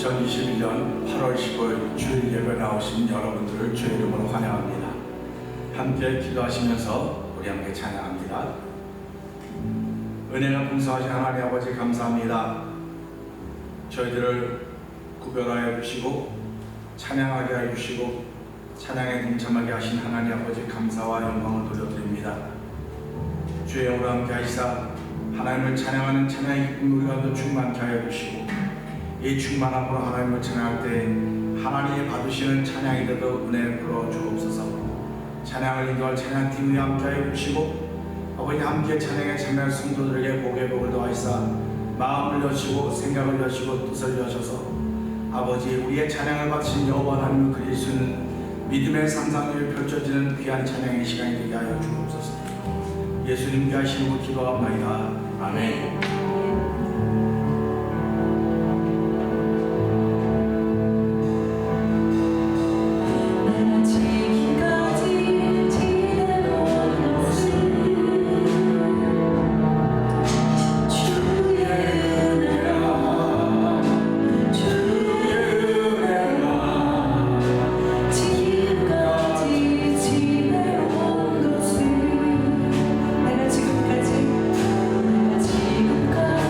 2021년 8월 15일 주일 예배 나오신 여러분들을 주의 이름으로 환영합니다. 함께 기도하시면서 우리 함께 찬양합니다. 은혜가 풍성하신 하나님 아버지 감사합니다. 저희들을 구별하여 주시고 찬양하게 하여 주시고 찬양에 동참하게 하신 하나님 아버지 감사와 영광을 돌려드립니다. 주의 영으로 함께 하시사 하나님을 찬양하는 찬양의 기쁨 우리가 충만케 하여 주시고 이 충만함으로 하나님을 찬양할 때 하나님이 받으시는 찬양이 되도 은혜를 풀어 주옵소서. 찬양을 인도할 찬양팀이 함께 하여 주시고 아버지 함께 찬양에 참여할 성도들에게 복의 복을 더하시사 마음을 여시고 생각을 여시고 뜻을 여셔서 아버지 우리의 찬양을 바친 여호와 하나님을 그릴 수 있는 믿음의 상상력이 펼쳐지는 귀한 찬양의 시간이 되게 하여 주옵소서. 예수님 위하신 이름으로 기도합나이다. 아멘. 지금까지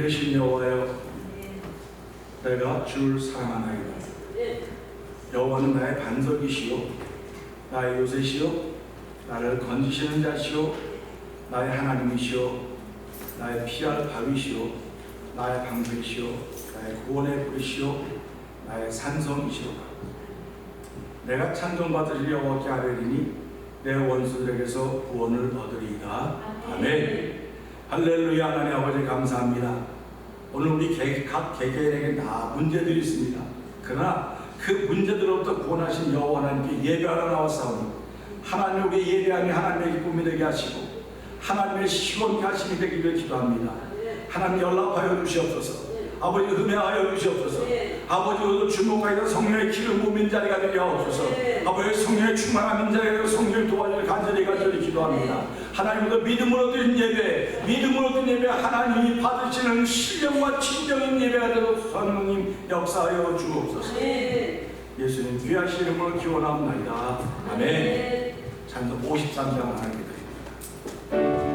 되신 여호와여, 내가 주를 사랑하나이다. 여호와는 나의 반석이시요 나의 요새시요 나를 건지시는 자시요 나의 하나님이시요 나의 피할 바위시요 나의 방패시요 나의 구원의 부르시요 나의 산성이시로다. 내가 찬송받으실 여호와께 아뢰리니 내 원수들에게서 구원을 얻으리이다. 아멘. 할렐루야. 하나님 아버지 감사합니다. 오늘 우리 각 개개인에게 다 문제들이 있습니다. 그러나 그 문제들로부터 구원하신 여호와 하나님께 예배하러 나왔사오니 하나님 우리 예배함이 하나님의 기쁨이 되게 하시고 하나님의 시원케 하심이 되기 위해 기도합니다. 하나님 연락하여 주시옵소서. 아버지 흠해하여 주시옵소서. 아버지 오늘 주목하여 성령의 기름 부은 자리가 되게 하옵소서. 아버지 성령의 충만한 자리가 되고 성령을 도와주길 간절히 기도합니다. 하나님으로 믿음으로 드린 예배, 믿음으로 드린 예배, 하나님이 받으시는 신령과 진정인 예배가 되도록 성령님 역사하여 주옵소서. 예수님 귀하신 이름으로 기원합니다. 아멘. 찬송 53장 하나님께 드립니다.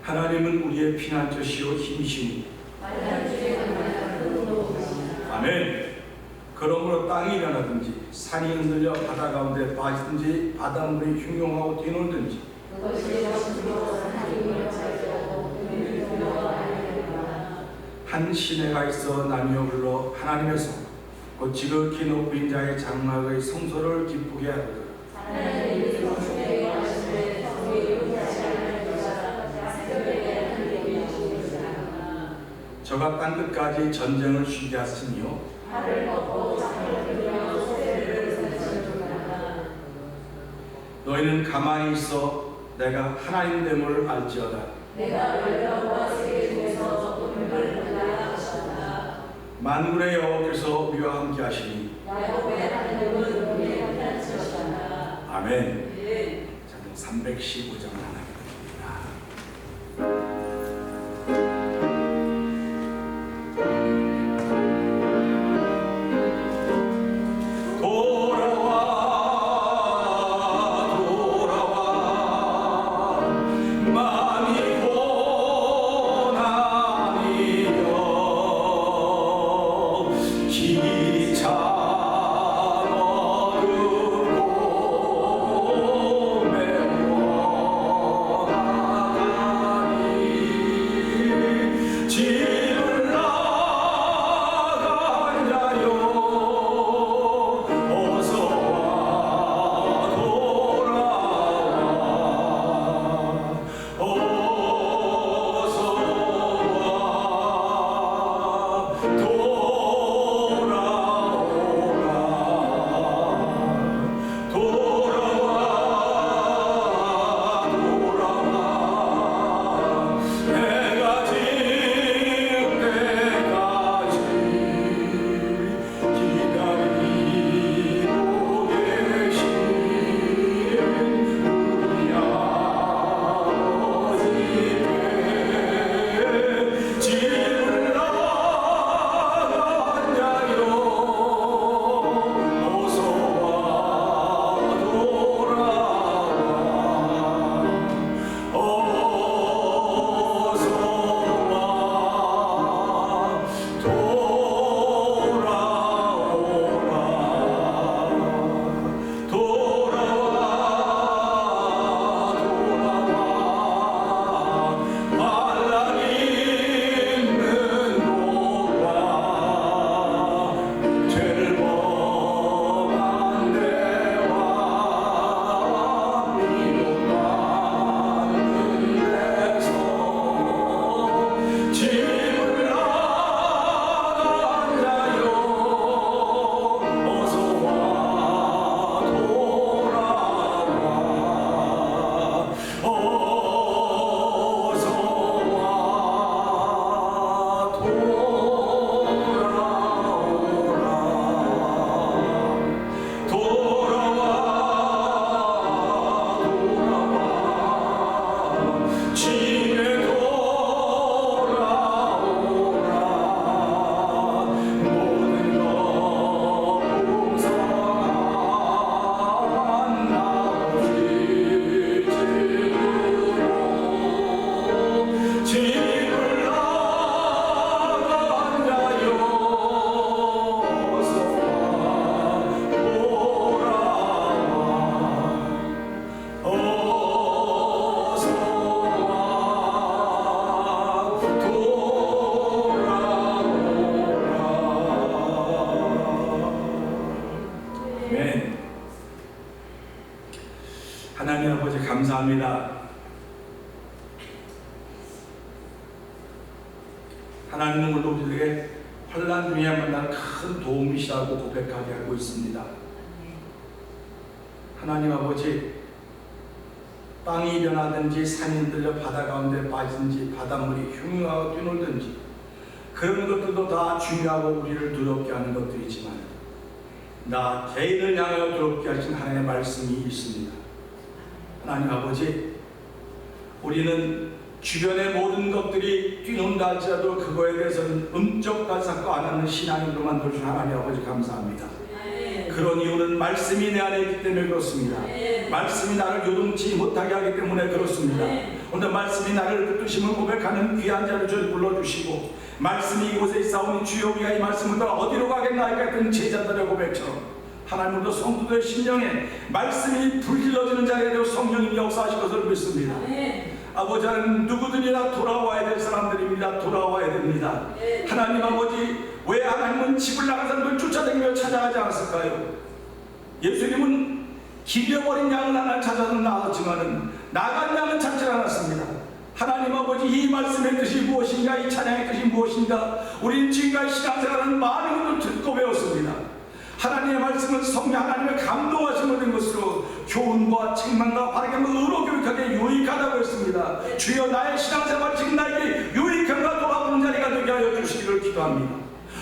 하나님은 우리의 피난처시오 힘이시니 아멘. 그러므로 땅이 일어나든지 산이 흔들려 바다 가운데 빠지든지 바닷물이 흉용하고 뛰놀든지 한 시내가 있어 나뉘어 불러 하나님의 성 곧 지극히 높은 자의 장막의 성소를 기쁘게 하도다. 저가 땅끝까지 전쟁을 쉬게 하시니요 너희는 가만히 있어 내가 하나님됨을 알지어다. 만군의 여호와께서 우리와 함께 하시니 아멘. 저는 315장을 하나님 하나님 아버지 감사합니다. 하나님은 오늘 우리에게 환난 중에 만날 큰 도움이시라고 고백하게 하고 있습니다. 하나님 아버지, 땅이 변하든지 산이 흔들려 바다 가운데 빠지든지 바닷물이 흉흉하고 뛰놀든지 그런 것들도 다 중요하고 우리를 두렵게 하는 것들이지만 나 개인을 향하여 두렵게 하신 하나님의 말씀이 있습니다. 하나님 아버지, 우리는 주변의 모든 것들이 뛰는다 할지라도 그거에 대해서는 음적 발삭도 안 하는 신앙인으로 만들어주신 하나님 아버지 감사합니다. 그런 이유는 말씀이 내 안에 있기 때문에 그렇습니다. 말씀이 나를 요동치 못하게 하기 때문에 그렇습니다. 오늘 말씀이 나를 붙드심을 고백하는 귀한 자를 저를 불러주시고 말씀이 이곳에 싸우니 주여 우리가 이 말씀을 따라 어디로 가겠나이까 했던 제자들의 고백처럼 하나님도 성도들의 심령에 말씀이 불질러지는 자리에 대해 성령님이 역사하실 것을 믿습니다. 아버지 하나님, 누구든지나 돌아와야 될 사람들입니다. 돌아와야 됩니다. 하나님 아버지, 왜 하나님은 집을 나간 사람들 쫓아다니며 찾아가지 않았을까요? 예수님은 길려버린 양을 하나 찾아서 나왔지만은 나간 양은 찾지 않았습니다. 하나님 아버지, 이 말씀의 뜻이 무엇인가, 이 찬양의 뜻이 무엇인가, 우리는 지금까지 신앙생활은 많은 것을 듣고 배웠습니다. 하나님의 말씀은 성령 하나님의 감동하심을 된 것으로 교훈과 책망과 바르게 의로 교육하게 유익하다고 했습니다. 주여, 나의 신앙생활 지금 나에게 유익한가 돌아보는 자리가 되게 하여 주시기를 기도합니다.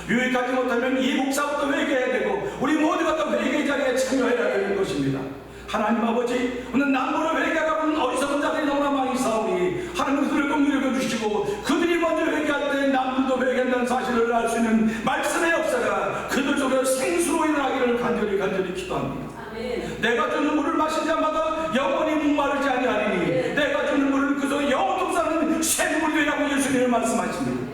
유익하지 못하면 이 목사부터 회개해야 되고 우리 모두가 또 회개의 자리에 참여해야 되는 것입니다. 하나님 아버지, 오늘 남부를 회개하고는 어리석은 자들이 너무나 많이 싸우니 하나님 그들을 공유해 주시고, 그들이 먼저 회개할 때 남부도 회개한다는 사실을 알 수 있는 말씀의 역사가 그들 속에 생수로 일어나기를 간절히 기도합니다. 아멘. 내가 주는 물을 마신 자마다 영원히 목마르지 아니하리니 내가 주는 물을 그 속에 영원토록 사는 샘물이 되라고 예수님을 말씀하십니다.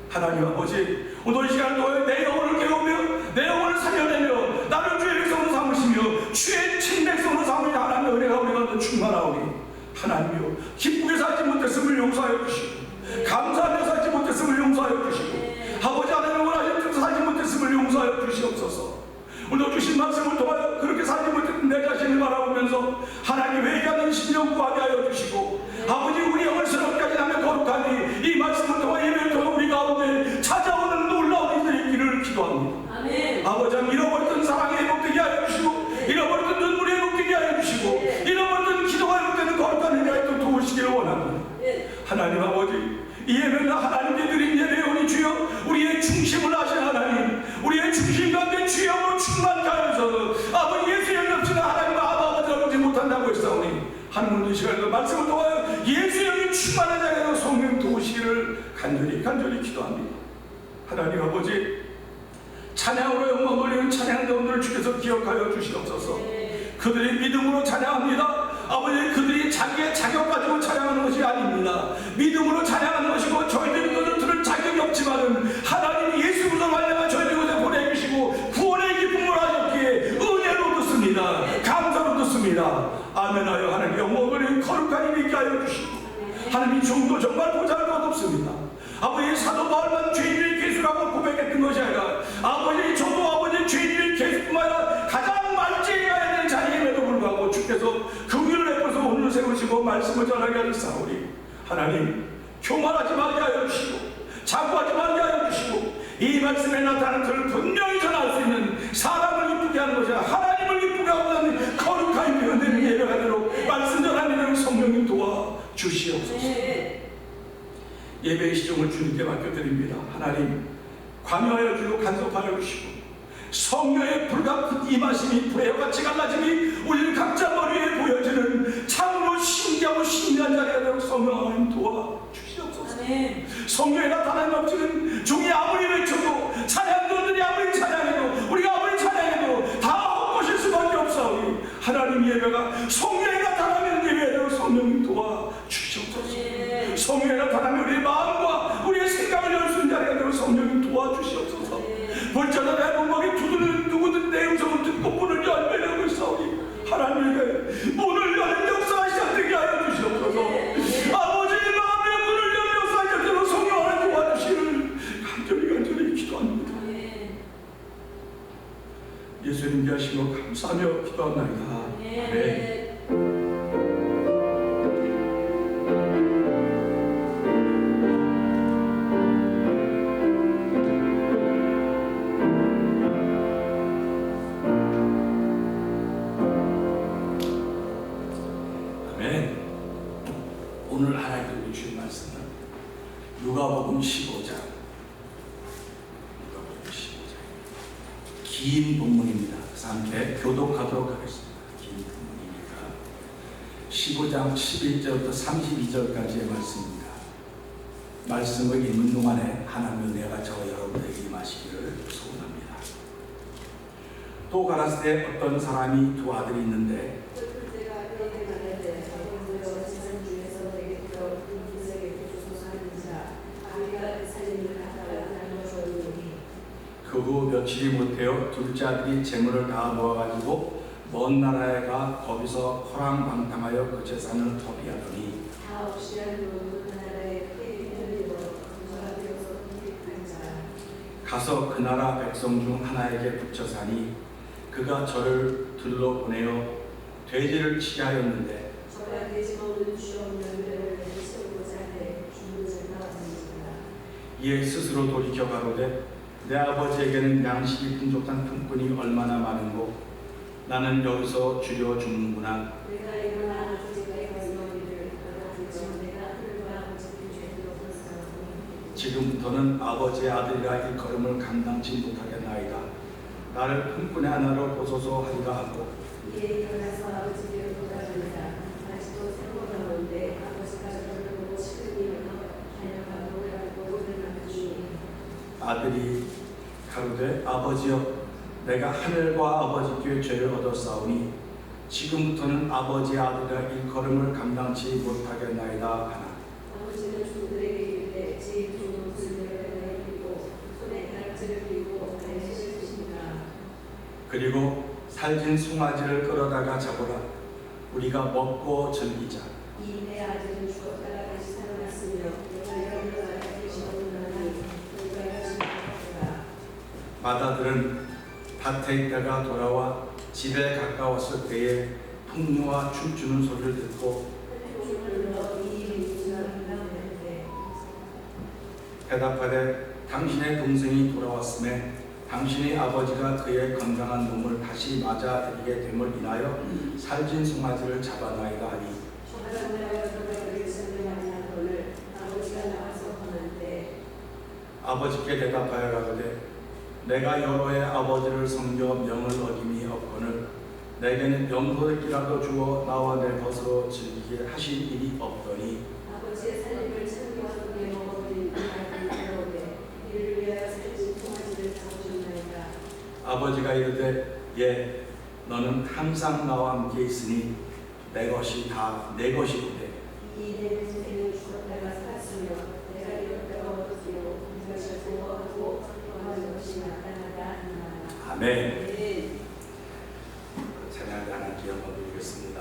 하나님 아버지, 오늘 이 시간 동안 내 영혼을 깨우며 내 영혼을 살려내며 나를 주의 백성으로 삼으시며 주의 친백성으로 삼으시며 하나님의 은혜가 우리가 충만하오니, 하나님이여, 기쁘게 살지 못했음을 용서하여 주시고 감사하며 살지 못했음을 용서하여 주시고 아버지 하나님 원하신 뜻 살지 못했음을 용서하여 주시옵소서. 오늘 주신 말씀을 통하여 그렇게 살지 못했던 내 자신을 바라보면서 하나님 회개하는 심령 구하게 하여 주시고, 아버지 우리 영을 새롭게 하며 거룩하니 이 말씀을 통하여 예배를 통해 우리 가운데 찾아오는 놀라운 일들이 있기를 기도합니다. 아멘. 아버지 하나님, 잃어버렸던 사랑이 회복되게 하여 주시고 잃어버렸던 눈물이 회복되게 하여 주시고 잃어버렸던 기도가 회복되는 거룩한 은혜가 또 도우시기를 원합니다. 하나님 아버지, 이 예배는 하나님께 드린 예배오니 주여, 우리의 중심을 아신 하나님, 우리의 중심 가운데 주여로 충만케 하여서 아버지 예수의 없이는 하나님 아버지를 보지 못한다고 했사오니, 하나님 이 시간에도 말씀을 통하여 예수의 영이 충만한 자에서 성령 도우시기를 간절히 기도합니다. 하나님 아버지, 찬양으로 영광 돌리는 찬양자분들을 주께서 기억하여 주시옵소서. 그들이 믿음으로 찬양합니다. 아버지, 그들이 자기의 자격 가지고 찬양하는 것이 아닙니다. 믿음으로 찬양하는 것이고, 저희들이 그것을 들을 자격이 없지만은 하나님이 예수 그리스도를 말미암아 저희들 곳에 보내주시고 구원의 기쁨을 하셨기에 은혜로 듣습니다. 감사로 듣습니다. 아멘하여 하나님 영광을 거룩한 힘 있게 하여 주시고, 하나님 종도 정말 보잘것 없습니다. 아버지, 사도 바울만 죄인의 개수라고 고백했던 것이 아니라 아버지, 저도 아버지 죄인의 개수뿐만 아니라 가장 말지해야 되는 자리임에도 불구하고 주께서 긍휼을 베풀어서 오늘 세우시고 말씀을 전하게 하셨사오니, 하나님 교만하지 말게 하여 주시고 자부하지 말게 하여 주시고 이 말씀에 나타나는 것을 분명히 전할 수 있는 사람을 기쁘게 하는 것이 아니라 하나님을 기쁘게 하는 거룩한 표현되는 예배가 되도록 말씀 전하는 성령님 도와 주시옵소서. 예배의 시종을 주님께 맡겨드립니다. 하나님 관여하여 주시고 간섭하여 주시고 성령의 불같은 임하심이 불의같이 갈라짐이 우리 각자 머리에 보여지는 참으로 신기하고 신비한 자리가 되도록 성령 하나님 도와 주시옵소서. 성령에 나타나는 넘치는 종이 아무리 외쳐도 찬양도들이 아무리 찬양해도 우리가 아무리 찬양해도 다 헛것일 수밖에 없사오니, 하나님 예배가 성령에 나타나는 예배로 성령님 도와 주시옵소서. 성령에 나타나면 우리의 마음과 우리의 생각을 열 수 있는 자리가 되도록 성령님 도와주시옵소서. 벌자나 내 문밖에 두드리는 누구든 내 음성을 듣고 문을 열매라고 싸우니, 하나님에게 문을 여는 역사가 시작되게 하여 주시옵소서. 아버지의 마음의 문을 여는 역사가 시작되도록 성령 하나님 도와주시기를 간절히 기도합니다. 예수님께 하시고 감사하며 기도합니다. 아멘. 오늘 하나님께 주신 말씀은 누가복음 15장. 긴 본문입니다. 그래서 함께 교독하도록 하겠습니다. 긴 본문이니까 15장 11절부터 32절까지의 말씀입니다. 말씀을 읽는 동안에 하나님의 은혜가 저와 여러분에게 임하시기를 소원합니다. 또 가라사대 어떤 사람이 두 아들이 있는데 그 후 며칠이 못되어 둘째 아들이 재물을 다 모아가지고 먼 나라에 가 거기서 호랑방탕하여 그 재산을 더비하더니 다 없이 알고 그 나라에 크게 흔들리고 부자가 되어서 일익한 자 가서 그 나라 백성 중 하나에게 붙여 사니 그가 저를 들러 보내어 돼지를 치게 하였는데 저가 돼지 먹는 주 없는 배를 세우고자 해 죽는 자가 없는지라. 이에 스스로 돌이켜 가로되 내 아버지에게는 양식이 풍족한 품꾼이 얼마나 많은고 나는 여기서 죽여 죽는구나. 내가 일어나 아버지가 가진 어디를 알아듣지만 내가 하늘과 아버지께 죄를 없었사오니 지금부터는 아버지의 아들이라 일컬음을 감당치 못하겠나이다. 나를 품꾼의 하나로 보소서 하리라 하고 이에 일어나서 아버지께 돌아가니라. 아직도 세모가 오는데 아버지가 저를 보고 시큰이 일어나 다녀가고 라고 노래하는 주니 아들이 가로되 아버지여 내가 하늘과 아버지께 죄를 얻었사오니 지금부터는 아버지의 아들이라 일컬음을 감당치 못하겠나이다 하나. 아버지는 종들에게 이르되 제 두 옷을 내어 입고 손에 다락지를 띠고 발에 실 주시니라. 그리고 살진 송아지를 끌어다가 잡으라. 우리가 먹고 즐기자. 이 내 아들은 죽었다가 다시 살아났으며 내가 일어나 다시 얻으나니 우리가 열심히 하더라. 마다들은 밭에 있다가 돌아와 집에 가까웠을 때에 풍류와 춤추는 소리를 듣고 대답하되 당신의 동생이 돌아왔음에 당신의 아버지가 그의 건강한 몸을 다시 맞아들이게 됨을 인하여 살진 송아지를 잡아나이다 하니 아버지께 대답하여 가로되 내가 여러 해 아버지를 섬겨 명을 어김이 없거늘 내게는 영혼이라도 주어 나와 내 벗으로 즐기게 하신 일이 없더니 아버지의 살림을 챙겨서 먹어버린 아들에게 이를 위하여 살진 송아지를 잡으셨나이다. 아버지가 이르되 예 너는 항상 나와 함께 있으니 내 것이 다 내 것이로되 이 내 동생은 죽었다가 살았으며 내가 잃었다가 얻었으며 이것을 보호하고 구하는 것이 나타나다 하나. 아멘. 찬양을 하나님께 영광 드리겠습니다.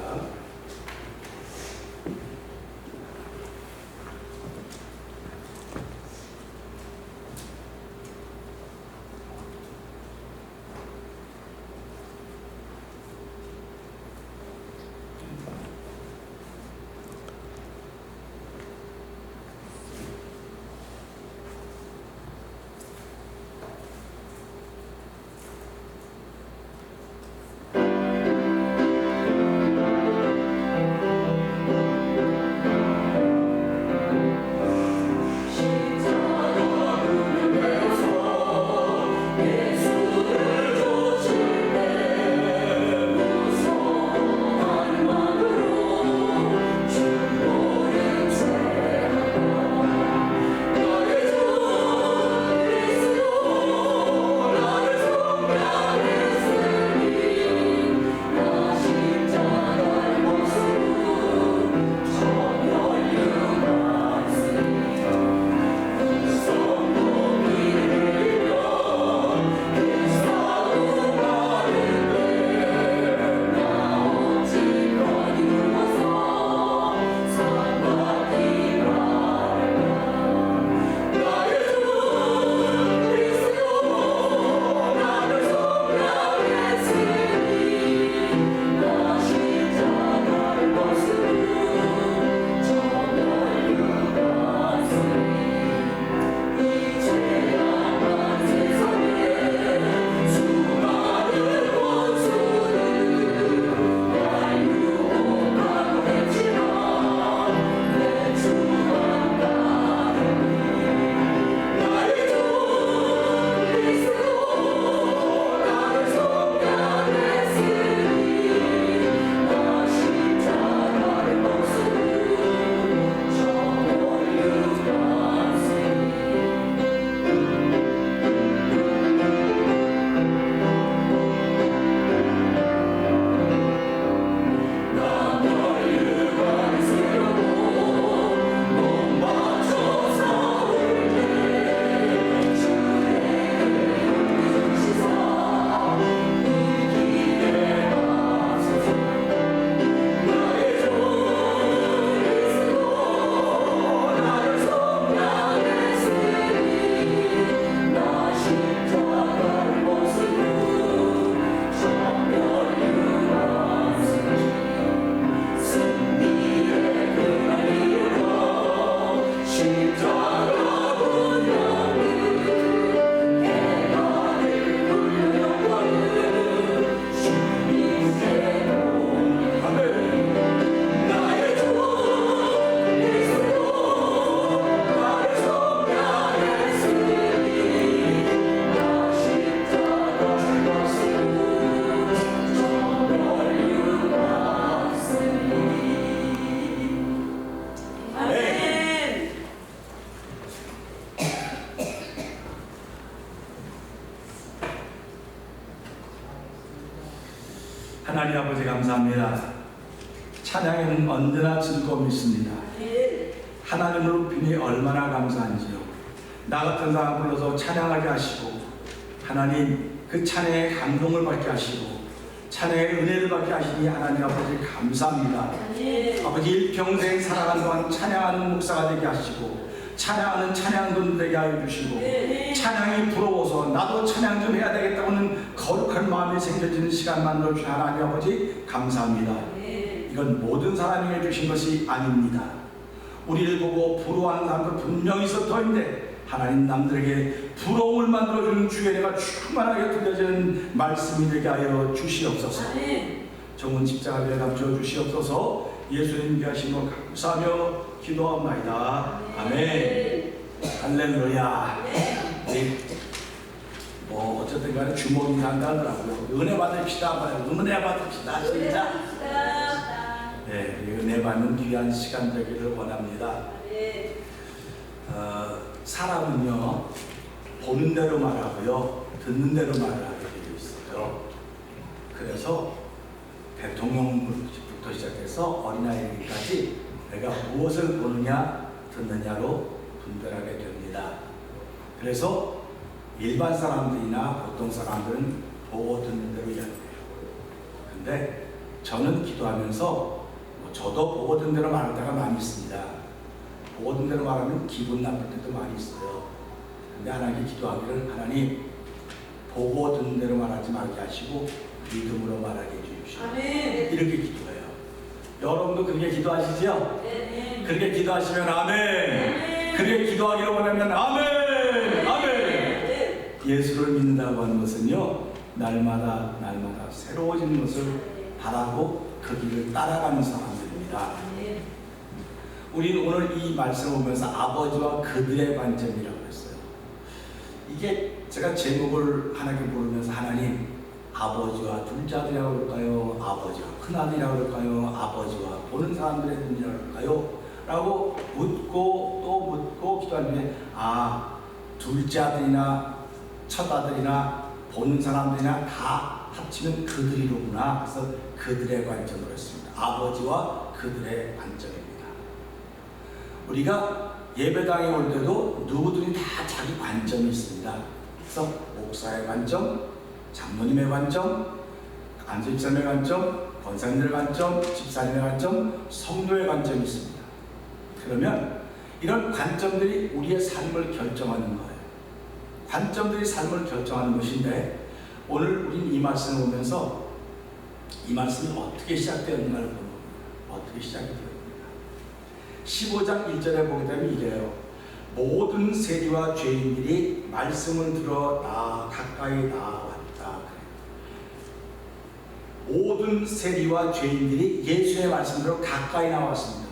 하나님 아버지 감사합니다. 찬양에는 언제나 즐거움이 있습니다. 하나님을 높이니 얼마나 감사한지요. 나 같은 사람 불러서 찬양하게 하시고 하나님 그 찬양에 감동을 받게 하시고 찬양의 은혜를 받게 하시니 하나님 아버지 감사합니다. 아버지 일평생 살아가는 동안 찬양하는 목사가 되게 하시고 찬양하는 찬양꾼 되게 하여 주시고 찬양이 부러워서 나도 찬양 좀 해야 되겠다고는 거룩한 마음이 생겨지는 시간 만들어 주신 하나님 아버지 감사합니다. 이건 모든 사람이 해주신 것이 아닙니다. 우리를 보고 부러워하는 사람도 분명히 있을 터인데 하나님 남들에게 부러움을 만들어주는 주의 은혜가 충만하게 들려지는 말씀이 되게 하여 주시옵소서. 정은 십자가에 감춰 주시옵소서. 예수님 위하신 것 감사하며 기도합니다. 아멘. 할렐루야. 네. 뭐 어쨌든 간에 주먹이 간다더라고요. 은혜 받읍시다. 은혜 받읍시다. 진짜. 네, 은혜 받는 귀한 시간 되기를 원합니다. 사람은요 보는 대로 말하고요 듣는 대로 말을 하게 되어 있어요. 그래서 대통령부터 시작해서 어린아이까지 내가 무엇을 보느냐 듣느냐로 분별하게 됩니다. 그래서 일반 사람들이나 보통 사람들은 보고 듣는 대로 이야기해요. 근데 저는 기도하면서 저도 보고 듣는 대로 말할 때가 많이 있습니다. 보고 듣는 대로 말하면 기분 나쁠 때도 많이 있어요. 근데 하나님께 기도하기를 하나님 보고 듣는 대로 말하지 말게 하시고 믿음으로 말하게 해주십시오. 이렇게 기도해요. 여러분도 그렇게 기도하시죠? 네. 그렇게 기도하시면 아멘. 그렇게 기도하기를 원하면 아멘. 아멘. 예수를 믿는다고 하는 것은요 날마다 새로워지는 것을 바라고 그 길을 따라가는 사람들입니다. 우리는 오늘 이 말씀을 보면서 아버지와 그들의 관점이라고 했어요. 이게 제가 제목을 하나님께 부르면서 하나님 아버지와 둘째 아들이라고 할까요? 아버지와 큰아들이라고 할까요? 아버지와 보는 사람들의 눈이라고 할까요? 라고 묻고 또 묻고 기도하는데 둘째 아들이나 첫 아들이나 보는 사람들이나 다 합치면 그들이로구나. 그래서 그들의 관점으로 했습니다. 아버지와 그들의 관점입니다. 우리가 예배당에 올 때도 누구들이 다 자기 관점이 있습니다. 그래서 목사의 관점, 장로님의 관점, 안수집사님의 관점, 권사님의 관점, 집사님의 관점, 성도의 관점이 있습니다. 그러면 이런 관점들이 우리의 삶을 결정하는 거예요. 관점들이 삶을 결정하는 것인데 오늘 우리는 이 말씀을 보면서 이 말씀이 어떻게 시작되었는가를 보는 겁니다. 어떻게 시작이 되었는가. 15장 1절에 보게 되면 이래요. 모든 세리와 죄인들이 말씀을 들어 가까이 나왔다. 모든 세리와 죄인들이 예수의 말씀으로 가까이 나왔습니다.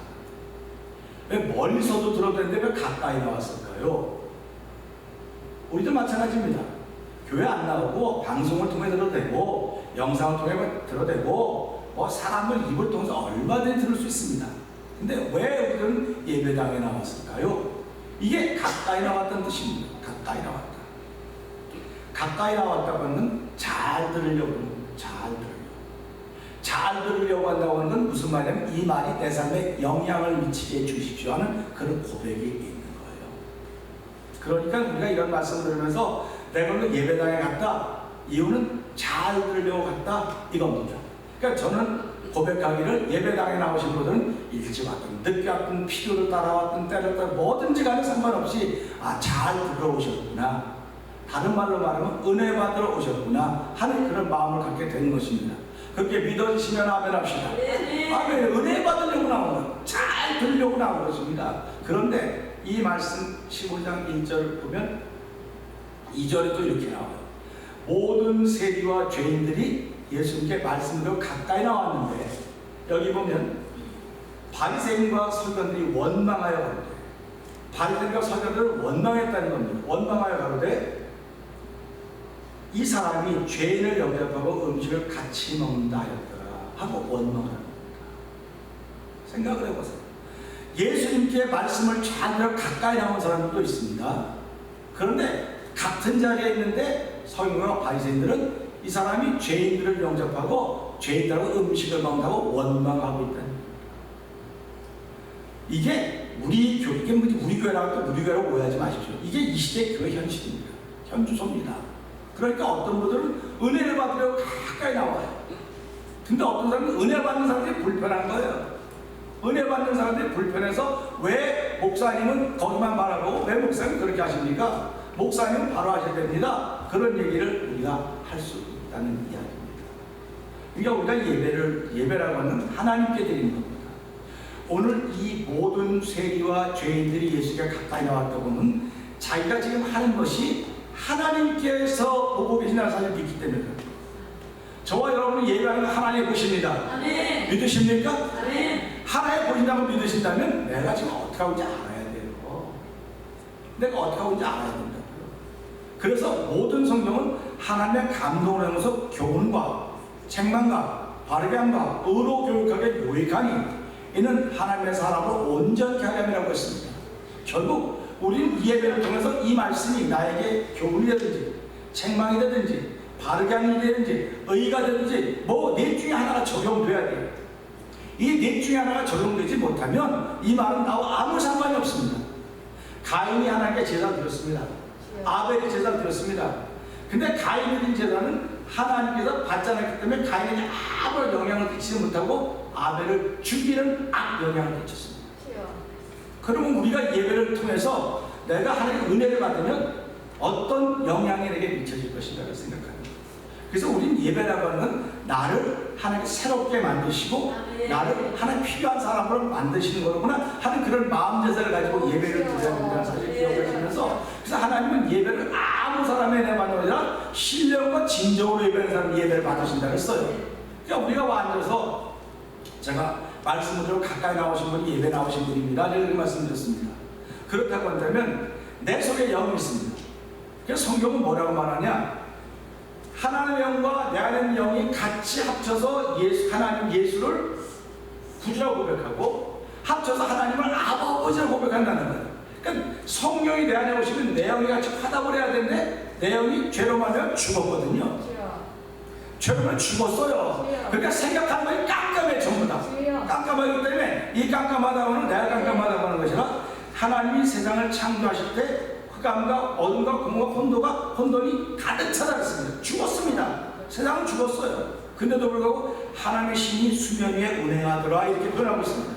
왜 멀리서도 들어도 되는데 왜 가까이 나왔을까요? 우리도 마찬가지입니다. 교회 안 나오고 방송을 통해 들어도 되고 영상을 통해 들어도 되고 사람들 입을 통해서 얼마든지 들을 수 있습니다. 근데 왜 우리는 예배당에 나왔을까요? 이게 가까이 나왔다는 뜻입니다. 가까이 나왔다. 가까이 나왔다고 하는 잘 들으려고 하는 거예요. 잘 들으려고 한다고 하는 건 무슨 말이냐면 이 말이 내 삶에 영향을 미치게 해주십시오 하는 그런 고백이 있는 거예요. 그러니까 우리가 이런 말씀을 들으면서 내가 오늘 예배당에 갔다. 이유는 잘 들으려고 갔다. 이겁니다. 그러니까 저는 고백하기를 예배당에 나오신 분들은 일찍 왔든 늦게 왔든 필요를 따라왔든 때를 따라 뭐든지 간에 상관없이 잘 들어오셨구나. 다른 말로 말하면 은혜 받으러 오셨구나 하는 그런 마음을 갖게 되는 것입니다. 그렇게 믿어지시면 아멘 합시다. 아멘. 은혜 받으려고 나온 거예요. 잘 들으려고 나온 것입니다. 그런데 이 말씀 15장 1절 보면 2절에 또 이렇게 나와요. 모든 세리와 죄인들이 예수님께 말씀으로 가까이 나왔는데 여기 보면 바리새인과 서기관들이 원망하여 가로되 바리새인과 서기관들은 원망했다는 겁니다. 원망하여 가로되 이 사람이 죄인을 영접하고 음식을 같이 먹는다 하였더라 하고 원망하는 겁니다. 생각을 해보세요. 예수님께 말씀을 잘 들어 가까이 나온 사람들도 있습니다. 그런데 같은 자리에 있는데 서기관과 바리새인들은 이 사람이 죄인들을 영접하고 죄인들하고 음식을 먹는다고 원망하고 있다. 이게 우리 교회, 이게 우리 교회라고 또 우리 교회라고 오해하지 마십시오. 이게 이 시대 교회 현실입니다. 현주소입니다. 그러니까 어떤 분들은 은혜를 받으려고 가까이 나와요. 근데 어떤 사람은 은혜 받는 사람들이 불편한 거예요. 은혜 받는 사람들이 불편해서 왜 목사님은 거기만 말하고 왜 목사님은 그렇게 하십니까? 목사님은 바로 하셔야 됩니다. 그런 얘기를 우리가 할 수 있다는 이야기입니다. 그러니까 우리가 예배라고 하는 하나님께 드리는 겁니다. 오늘 이 모든 세리와 죄인들이 예수께 가까이 나왔다 보면 자기가 지금 하는 것이 하나님께서 보고 계시다는 사실을 믿기 때문에 저와 여러분은 예배하는 하나님 보십니다. 아멘. 믿으십니까? 아멘. 하나님 보신다고 믿으신다면 내가 지금 어떻게 하고 있는지 알아야 돼요. 내가 어떻게 하고 있는지 알아야 된다고요. 그래서 모든 성경은 하나님의 감동을 하면서 교훈과 책망과 바르게 함과 의로 교육하게 요익하니 이는 하나님의 사람을 온전케 하려고 했습니다. 결국 우리는 이 예배를 통해서 이 말씀이 나에게 교훈이 되든지 책망이 되든지 바르게 하는 일이 되든지 의가 되든지 뭐 넷 중에 하나가 적용돼야 돼요. 이 넷 중에 하나가 적용되지 못하면 이 말은 나와 아무 상관이 없습니다. 가인이 하나님께 제사를 드렸습니다. 아벨이 제사를 드렸습니다. 근데 가인이 드린 제사는 하나님께서 받지 않았기 때문에 가인에게 아무런 영향을 끼치지 못하고 아벨을 죽이는 악영향을 끼쳤습니다. 그러면 우리가 예배를 통해서 내가 하나님의 은혜를 받으면 어떤 영향이 내게 미쳐질 것인가를 생각합니다. 그래서 우리는 예배라고 하는 나를 하나님께 새롭게 만드시고 나를 하나님 필요한 사람으로 만드시는 거구나 하는 그런 마음 자세를 가지고 예배를 드려야 된다는 사실을 기억하시면서 그래서 하나님은 예배를 아무 사람의 은혜 받는 아니라 신령과 진정으로 예배하는 사람이 예배를 받으신다고 했어요. 그러니까 우리가 앉아서 제가 말씀으로 가까이 나오신 분이 예배 나오신 분입니다. 이렇게 말씀드렸습니다. 그렇다고 한다면 내 속에 영이 있습니다. 그래서 성경은 뭐라고 말하냐? 하나님의 영과 내 안에 있는 영이 같이 합쳐서 하나님 예수를 구주라고 고백하고 합쳐서 하나님을 아버지라고 고백한다는 거예요. 그러니까 성령이 내 안에 오시면 내 영이 같이 화답을 해야 되는데 내 영이 죄로 말하면 죽었거든요. 죄로 말하면 죽었어요. 그러니까 생각하는 것이 깜깜해 전부 다. 깜깜하기 때문에 이 깜깜하다고는 내가 깜깜하다고 하는 것이라 하나님이 세상을 창조하실 때 흑암과 어둠과 공허와 혼돈이 가득 찾아갔습니다. 죽었습니다. 세상은 죽었어요. 근데도 불구하고 하나님의 신이 수면 위에 운행하더라 이렇게 표현하고 있습니다.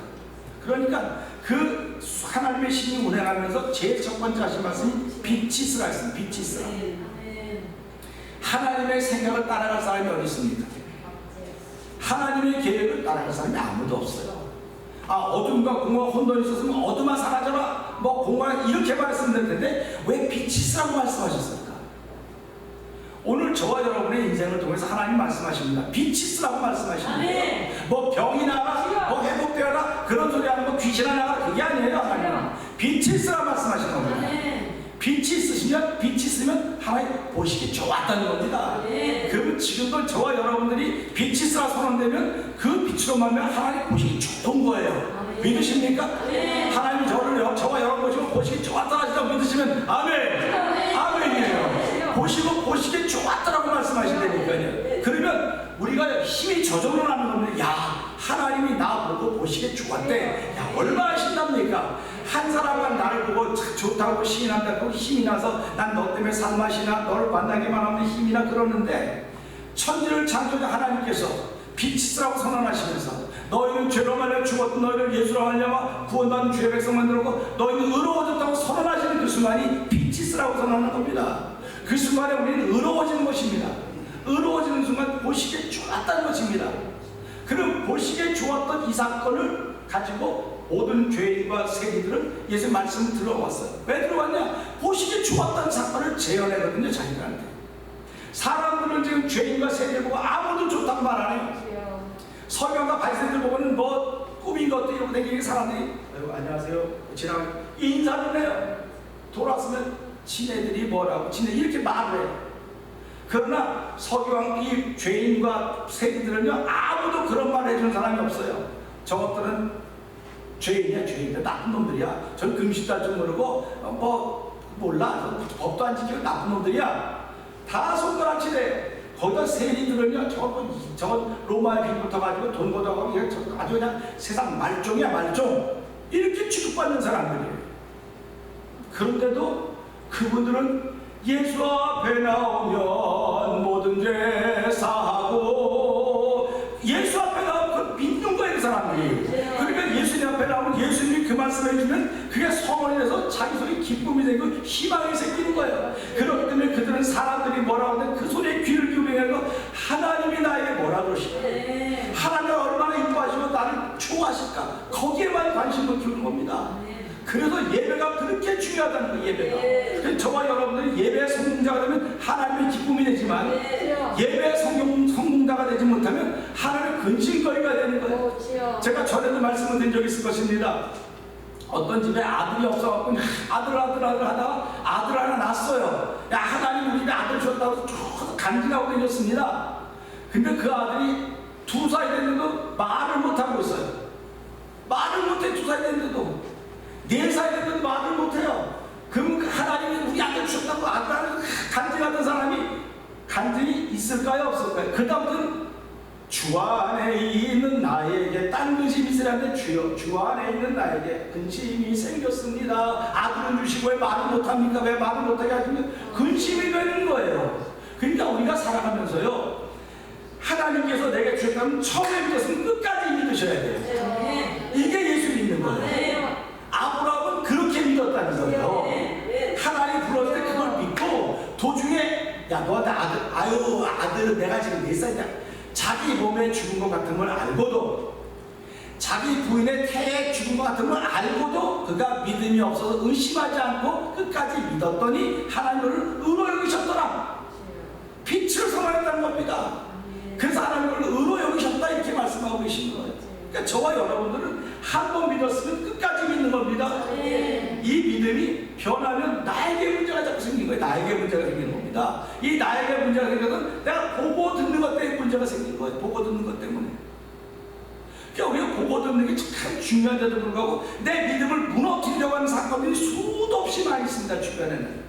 그러니까 그 하나님의 신이 운행하면서 제일 첫 번째 하신 말씀이 빛이 있으라 했습니다. 빛이 있으라. 하나님의 생각을 따라갈 사람이 어디 있습니까? 하나님의 계획을 따라갈 사람이 아무도 없어요. 어둠과 공허와 혼돈이 있었으면 어둠아 사라져라 뭐 공허가 이렇게 말씀드릴 텐데 왜 빛이 있으라고 말씀하셨을까? 오늘 저와 여러분의 인생을 통해서 하나님 말씀하십니다. 빛이 있으라고 말씀하십니다. 뭐 병이 나라 뭐 회복되어라 그런 소리 하는 거 귀신아 나라 그게 아니에요. 하나님은 빛이 있으라고 말씀하시는 겁니다. 빛이 있으면 하나님 보시기 좋았다는 겁니다. 그러면 지금도 저와 여러분들이 빛이 있으라 선언되면 그 빛으로 말하면 하나님 보시기 좋은 거예요. 믿으십니까? 하나님이 저와 여러분 보시기 좋았다 하시다고 믿으시면 아멘. 아멘이에요. 보시기 좋았다라고 말씀하신다니까요. 그러면 우리가 힘이 저절로 나는 겁니다. 야, 하나님이 나 보고 보시기 좋았대. 야, 얼마나 하신답니까? 한 사람만 나를 보고 좋다고 시인한다고 힘이 나서 난 너 때문에 살맛이나 너를 만나기만 하면 힘이나 그러는데 천지를 창조자 하나님께서 빛이 있으라고 선언하시면서 너희는 죄로 말려 죽었던 너희를 예수로 하려고 구원받은 주의 백성 만들었고 너희는 의로워졌다고 선언하시는 그 순간이 빛이 있으라고 선언하는 겁니다. 그 순간에 우리는 의로워지는 것입니다. 의로워지는 순간 보시기에 좋았다는 것입니다. 그럼 보시기에 좋았던 이 사건을 가지고 모든 죄인과 세리들은 예수 말씀을 들어왔어요. 왜 들어왔냐? 보시기에 좋았다는 사건을 재현하거든요. 자기들한테. 사람들은 지금 죄인과 세리를 보고 아무도 좋다고 말 안 해요. 서기관과 바리새인들 보고는 뭐 꾸민 것도 이러고 다니는 사람들이 안녕하세요 지나가 인사를 해요. 돌아서면 지네들이 뭐라고 지네 이렇게 말을 해요. 그러나 서기관 이 죄인과 세리들은요 아무도 그런 말을 해주는 사람이 없어요. 저것들은 죄인이야 죄인들 나쁜 놈들이야. 전 금식도 할 줄 모르고 뭐 몰라 법도 안 지키고 나쁜 놈들이야. 다 손가락질해. 거기다 세리 들으면 저건 로마의 빚부터 가지고 돈 걷어가고 아주 그냥 세상 말종이야 말종, 이렇게 취급받는 사람들이에요. 그런데도 그분들은 예수 앞에 나오면 모든 죄 사하고, 예수 앞에 나오면 믿는 거예요, 그 사람들이. 그러니까 예수님 앞에 나오면 예수님이 그 말씀을 해주면 그게 성원이 돼서 자기 속에 기쁨이 되고 희망이 생기는 거예요. 그렇기 때문에 그들은 사람들이 뭐라고 하든 그 소리에 귀를 기울이고 하나님이 나에게 뭐라 그러실까, 하나님이 얼마나 이뻐하시고 나를 좋아하실까, 거기에만 관심을 두는 겁니다. 그래서 예배가 그렇게 중요하다는 거예요. 예배가. 그래서 저와 여러분들이 예배 성공자가 되면 하나님의 기쁨이 되지만, 예배 성공자가 되지 못하면 하나님의 근심거리가 되는 거예요. 제가 전에도 말씀을 드린 적이 있을 것입니다. 어떤 집에 아들이 없어갖고 아들 하다가 아들 하나 낳았어요. 야, 하나님 우리 집에 아들 줬다고 쭉 간증하고 다녔습니다. 근데 그 아들이 2살 됐는데도 말을 못하고 있어요. 말을 못해. 2살 됐는데도. 4살 됐는데 말을 못해요. 그럼 하나님이 우리 아들 주셨다고 아들 간증하던 사람이 간증이 있을까요, 없을까요? 그 다음부터는 주 안에 있는 나에게 딴 근심이 있으라는데, 주여 주 안에 있는 나에게 근심이 생겼습니다. 아들은 주시고 왜 말을 못합니까? 왜 말을 못하게 하시면 근심이 되는 거예요. 그러니까 우리가 살아가면서요, 하나님께서 내게 주셨다면 처음에 믿었으면 끝까지 믿으셔야 돼요. 이게 예수 믿는 거예요. 아브라함은 그렇게 믿었다는 거예요. 하나님 불렀을 때 그걸 믿고 도중에 야 너한테 아들 내가 지금 4살이다, 자기 몸에 죽은 것 같은 걸 알고도, 자기 부인의 태에 죽은 것 같은 걸 알고도 그가 믿음이 없어서 의심하지 않고 끝까지 믿었더니 하나님을 의로 여기셨더라. 빛을 선언했다는 겁니다. 그래서 하나님을 의로 여기셨다, 이렇게 말씀하고 계신 거예요. 그러니까 저와 여러분들은 한 번 믿었으면 끝까지 믿는 겁니다. 이 믿음이 변하면 나에게 문제가 자꾸 생긴 거예요. 나에게 문제가 생기는 겁니다. 이 나에게 문제가 생겨서 내가 보고 듣는 것 때문에 문제가 생긴 거예요. 보고 듣는 것 때문에. 그러니까 우리가 보고 듣는 게 참 중요한데도 불구하고 내 믿음을 무너뜨리려고 하는 사건들이 수도 없이 많이 있습니다. 주변에는.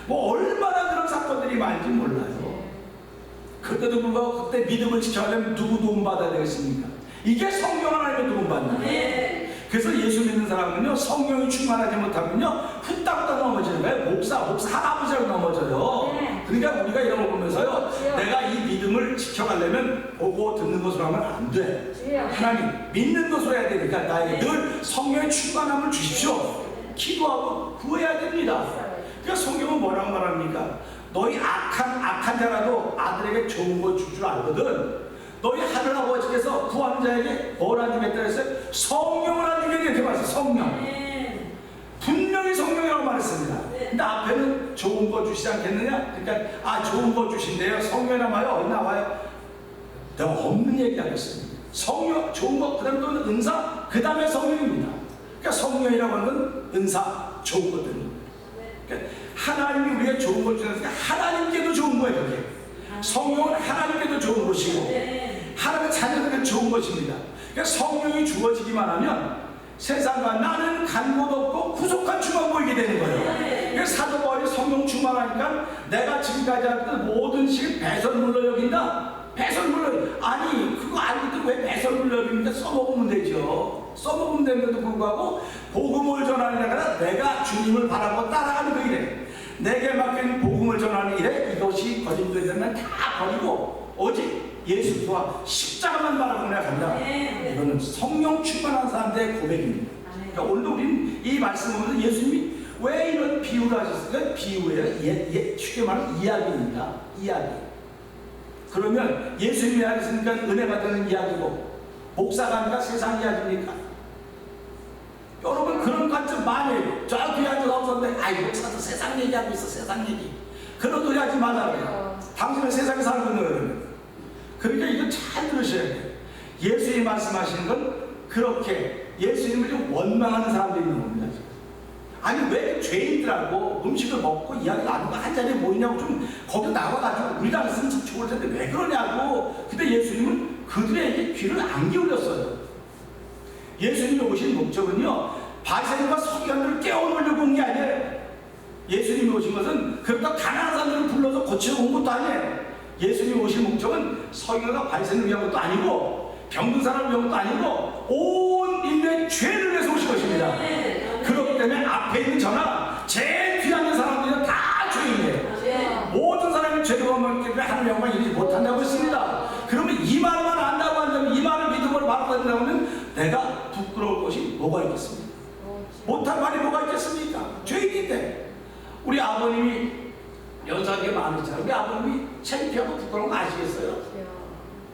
뭐 얼마나 그런 사건들이 많은지 몰라요. 그때도 불구하고 그때 믿음을 지켜가려면 누구 도움받아야 되겠습니까? 이게 성령 하나님의 도움받는 거예요. 그래서 예수 믿는 사람은요, 성령이 충만하지 못하면요 후딱후딱 넘어지는 거예요. 목사 할아버지라고 넘어져요. 그러니까 우리가 이런 걸 보면서요, 내가 이 믿음을 지켜가려면 보고 듣는 것으로 하면 안 돼. 하나님 믿는 것으로 해야 되니까 나에게 늘 성령의 충만함을 주십시오. 기도하고 구해야 됩니다. 그러니까 성경은 뭐라고 말합니까? 너희 악한 자라도 아들에게 좋은 거 줄 줄 알거든. 너희 하늘 아버지께서 구한 자에게 뭘 안 주겠다 했어요? 성령을 안 주겠다 말했어요. 성령. 분명히 성령이라고 말했습니다. 근데 앞에는 좋은 거 주시지 않겠느냐? 그러니까 좋은 거 주신대요. 성령이 나와요? 어디 나와요? 내가 없는 얘기 하겠습니다. 성령, 좋은 거, 그 다음에 또 은사, 그 다음에 성령입니다. 그러니까 성령이라고 하는 건 은사, 좋은 것들입니다. 그러니까 하나님이 우리에게 좋은 걸 주셨으니까 하나님께도 좋은 거예요. 그게. 성령은 하나님께도 좋은 것이고 하나님의 자녀들에게 좋은 것입니다. 그러니까 성령이 주어지기만 하면 세상과 나는 간 곳 없고 구속한 주만 보이게 되는 거예요. 그래서 사도 바울이 성령 충만하니까 내가 지금까지 했던 모든 식을 배설물로 여긴다. 배설물로, 아니 그거 알고도 왜 배설물로 여깁니까? 써먹으면 되죠. 써먹으면 되는데도 불구하고 복음을 전하는 자가 내가 주님을 바라고 따라가는 그 일에, 내게 맡긴 복음을 전하는 일에 이것이 거짓말이 되면 다 버리고 오직 예수와 십자가만 바라고 내가 간다. 이거는 성령 충만한 사람들의 고백입니다. 그러니까 오늘도 우리는 이 말씀을 보면서 예수님이 왜 이런 비유를 하셨을까요? 비유예요. 쉽게 말하면 이야기입니다. 이야기. 그러면 예수님이 하셨으니까 은혜 받는 이야기고, 목사가 아니라 세상 이야기입니까? 여러분 그런 관점 많이 해요. 저 뒤에 앉아서 없었는데 목사도 세상 얘기하고 있어. 세상 얘기. 그런 소리 하지 말라고요. 당신은 세상에 살고 있는 거예요. 그러니까 이거 잘 들으셔야 돼요. 예수님이 말씀하시는 건 그렇게 예수님을 좀 원망하는 사람들이 있는 겁니다. 아니 왜 죄인들하고 음식을 먹고 이야기 나누고 한 자리에 모이냐고, 좀 거기 나와가지고 우리랑 있으면 참 좋을 텐데 왜 그러냐고. 근데 예수님은 그들에게 귀를 안 기울였어요. 예수님이 오신 목적은요, 바리새인과 서기관들을 깨워놓으려고 온 게 아니에요. 예수님이 오신 것은 그렇다 가난한 사람들을 불러서 고치러 온 것도 아니에요. 예수님 오실 목적은 서기관과 바리새인을 위한 것도 아니고 병든 사람을 위한 것도 아니고 온 인류의 죄를 위해서 오신 것입니다. 그렇기 때문에 앞에 있는 저나 제일 뒤에 있는 사람들은 다 죄인이에요. 모든 사람이 죄를 범하기 때문에 하나님의 영광 이루지 못한다고 했습니다. 그러면 이 말만 안다고 한다면, 이 말을 믿음으로 받아들인다면 내가 부끄러울 것이 뭐가 있겠습니까? 못할 말이 뭐가 있겠습니까? 죄인인데. 우리 아버님이 연상이 많으시잖아요. 우리 아버님이 창피하고 부끄러운 거 아시겠어요?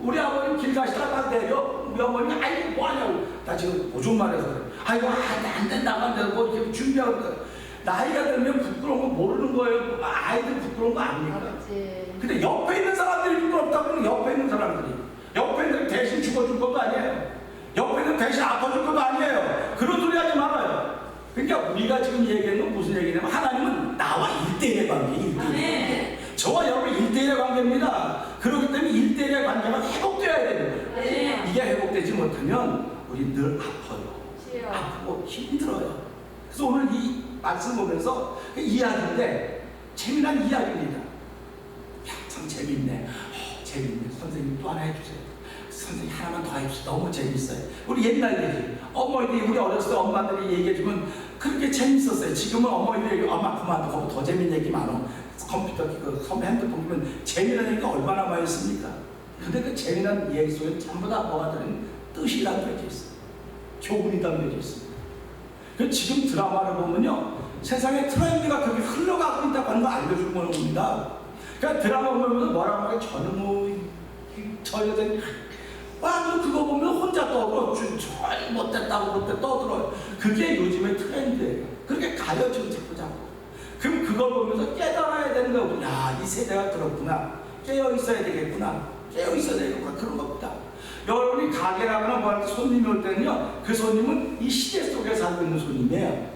우리 아버님 길 가시다가 내려 우리 어머님이 아이고 뭐하냐고, 나 지금 오줌 말해서 그래. 아이고 안 된다고 안 되고 뭐 이렇게 준비하고 그래. 나이가 들면 부끄러운 거 모르는 거예요. 아이들 부끄러운 거 아닙니까? 근데 옆에 있는 사람들이 부끄럽다고 하면 옆에 있는 사람들이, 옆에 있는 대신 죽어줄 것도 아니에요. 옆에 있는 대신 아파줄 것도 아니에요. 그런 소리 하지 말아요. 그러니까 우리가 지금 얘기하는 건 무슨 얘기냐면 하나님은 나와 1대1의 관계, 1대1. 저와 여러분 1대1의 관계입니다. 그렇기 때문에 1대1의 관계가 회복되어야 되는 거예요. 이게 회복되지 못하면 우리 늘 아파요. 아프고 힘들어요. 그래서 오늘 이 말씀 보면서 이야기인데 재미난 이야기입니다. 야, 참 재밌네. 재밌네. 선생님 또 하나 해주세요. 선생님 하나만 더 해주세요. 너무 재밌어요. 우리 옛날 얘기, 어머니들이 우리 어렸을 때 엄마들이 얘기해주면 그렇게 재밌었어요. 지금은 어머니들이 엄마 그만두고 더 재밌는 얘기 많어. 컴퓨터, 핸드폰 보면 재미난 얘기가 얼마나 많이 있습니까? 근데 그 재미난 얘기 속에 전부 다 뭐가 들은 뜻이 담겨져 있어요. 교훈이 담겨져 있습니다. 지금 드라마를 보면요, 세상의 트렌드가 그렇게 흘러가고 있다고 하는 거 알려주는 겁니다. 그러니까 드라마 보면 뭐라고 하면 저는 뭐 저 여자는 와, 그거 보면 혼자 떠들어. 저 못됐다고 못돼 떠들어요. 그게 요즘의 트렌드예요. 그렇게 가려지고 자꾸. 그럼 그걸 보면서 깨달아야 되는 거고, 야, 이 세대가 그렇구나. 깨어 있어야 되겠구나. 깨어 있어야 되겠구나. 그런 겁니다. 여러분이 가게 가거나 뭐 할 때 손님이 올 때는요, 그 손님은 이 시대 속에 살고 있는 손님이에요.